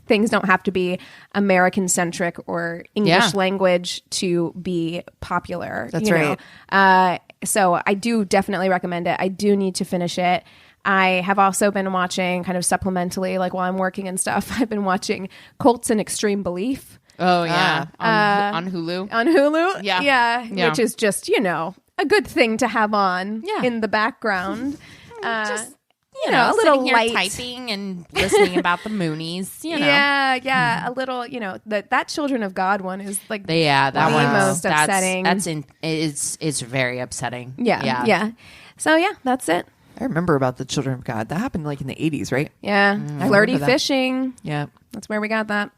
Speaker 3: things don't have to be American centric or English language to be popular.
Speaker 2: That's
Speaker 3: you
Speaker 2: right.
Speaker 3: know? So I do definitely recommend it. I do need to finish it. I have also been watching kind of supplementally, like while I'm working and stuff, I've been watching Colts in Extreme Belief
Speaker 4: Oh yeah. On Hulu.
Speaker 3: on Hulu.
Speaker 4: Yeah.
Speaker 3: Yeah. Which is just, you know, a good thing to have on
Speaker 4: Yeah.
Speaker 3: in the background.
Speaker 4: Just
Speaker 3: you know, a little
Speaker 4: sitting here
Speaker 3: light.
Speaker 4: typing and listening about the Moonies. You know.
Speaker 3: Yeah, a little, you know, that Children of God one is like
Speaker 4: That
Speaker 3: the
Speaker 4: one's
Speaker 3: most upsetting.
Speaker 4: It's very upsetting.
Speaker 3: Yeah. So yeah, that's it.
Speaker 2: I remember about the Children of God. That happened like in the 80s, right?
Speaker 3: Yeah,
Speaker 2: I
Speaker 3: flirty
Speaker 2: remember that.
Speaker 3: fishing.
Speaker 2: Yeah.
Speaker 3: That's where we got that.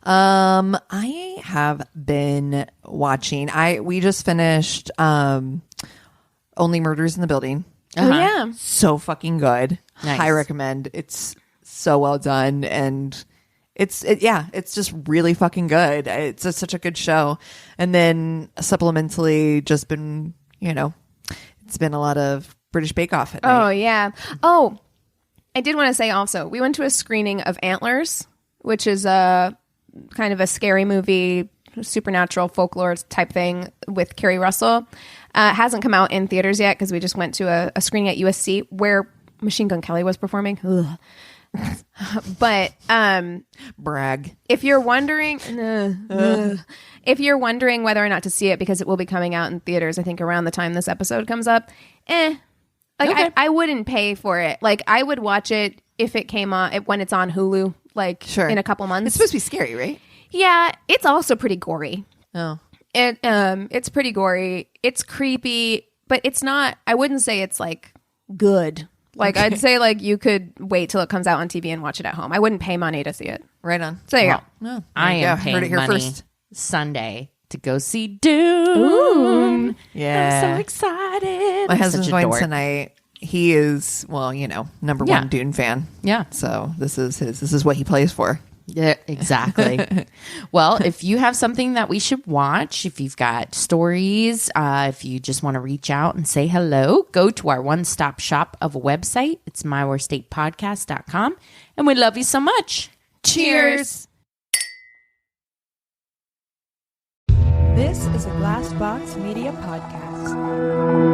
Speaker 2: I have been watching. We just finished Only Murders in the Building.
Speaker 3: Oh yeah.
Speaker 2: So fucking good.
Speaker 4: Nice.
Speaker 2: I recommend. It's so well done and it's just really fucking good. It's such a good show. And then supplementally just been, you know, it's been a lot of British Bake Off at night.
Speaker 3: Oh yeah. Oh, I did want to say also, we went to a screening of Antlers, which is a kind of a scary movie, supernatural folklore type thing with Kerry Russell. It hasn't come out in theaters yet because we just went to a screening at USC where Machine Gun Kelly was performing. Ugh. But
Speaker 2: Brag.
Speaker 3: if you're wondering, if you're wondering whether or not to see it because it will be coming out in theaters, I think around the time this episode comes up, like
Speaker 4: Okay.
Speaker 3: I wouldn't pay for it. Like I would watch it if it came on when it's on Hulu, like
Speaker 2: Sure.
Speaker 3: in a couple months.
Speaker 2: It's supposed to be scary, right?
Speaker 3: Yeah, it's also pretty gory.
Speaker 2: Oh.
Speaker 3: It's pretty gory. It's creepy, but it's not. I wouldn't say it's like good. Like I'd say like you could wait till it comes out on TV and watch it at home. I wouldn't pay money to see it.
Speaker 2: Right on.
Speaker 3: So there you go.
Speaker 2: No,
Speaker 4: I
Speaker 2: there you
Speaker 4: am
Speaker 2: go.
Speaker 4: paying
Speaker 2: Heard it here
Speaker 4: money
Speaker 2: first.
Speaker 4: Sunday to go see Dune.
Speaker 2: Yeah.
Speaker 4: I'm so excited.
Speaker 2: My
Speaker 4: I'm
Speaker 2: husband's
Speaker 4: such a
Speaker 2: going
Speaker 4: dork.
Speaker 2: tonight. He is, well, you know, number
Speaker 4: Yeah.
Speaker 2: one Dune fan.
Speaker 4: Yeah.
Speaker 2: So this is what he plays for.
Speaker 4: Yeah, exactly. Well, if you have something that we should watch, if you've got stories, if you just want to reach out and say hello, go to our one-stop shop of a website. It's myworstatepodcast.com. And we love you so much.
Speaker 3: Cheers.
Speaker 1: This is a Glass Box Media Podcast.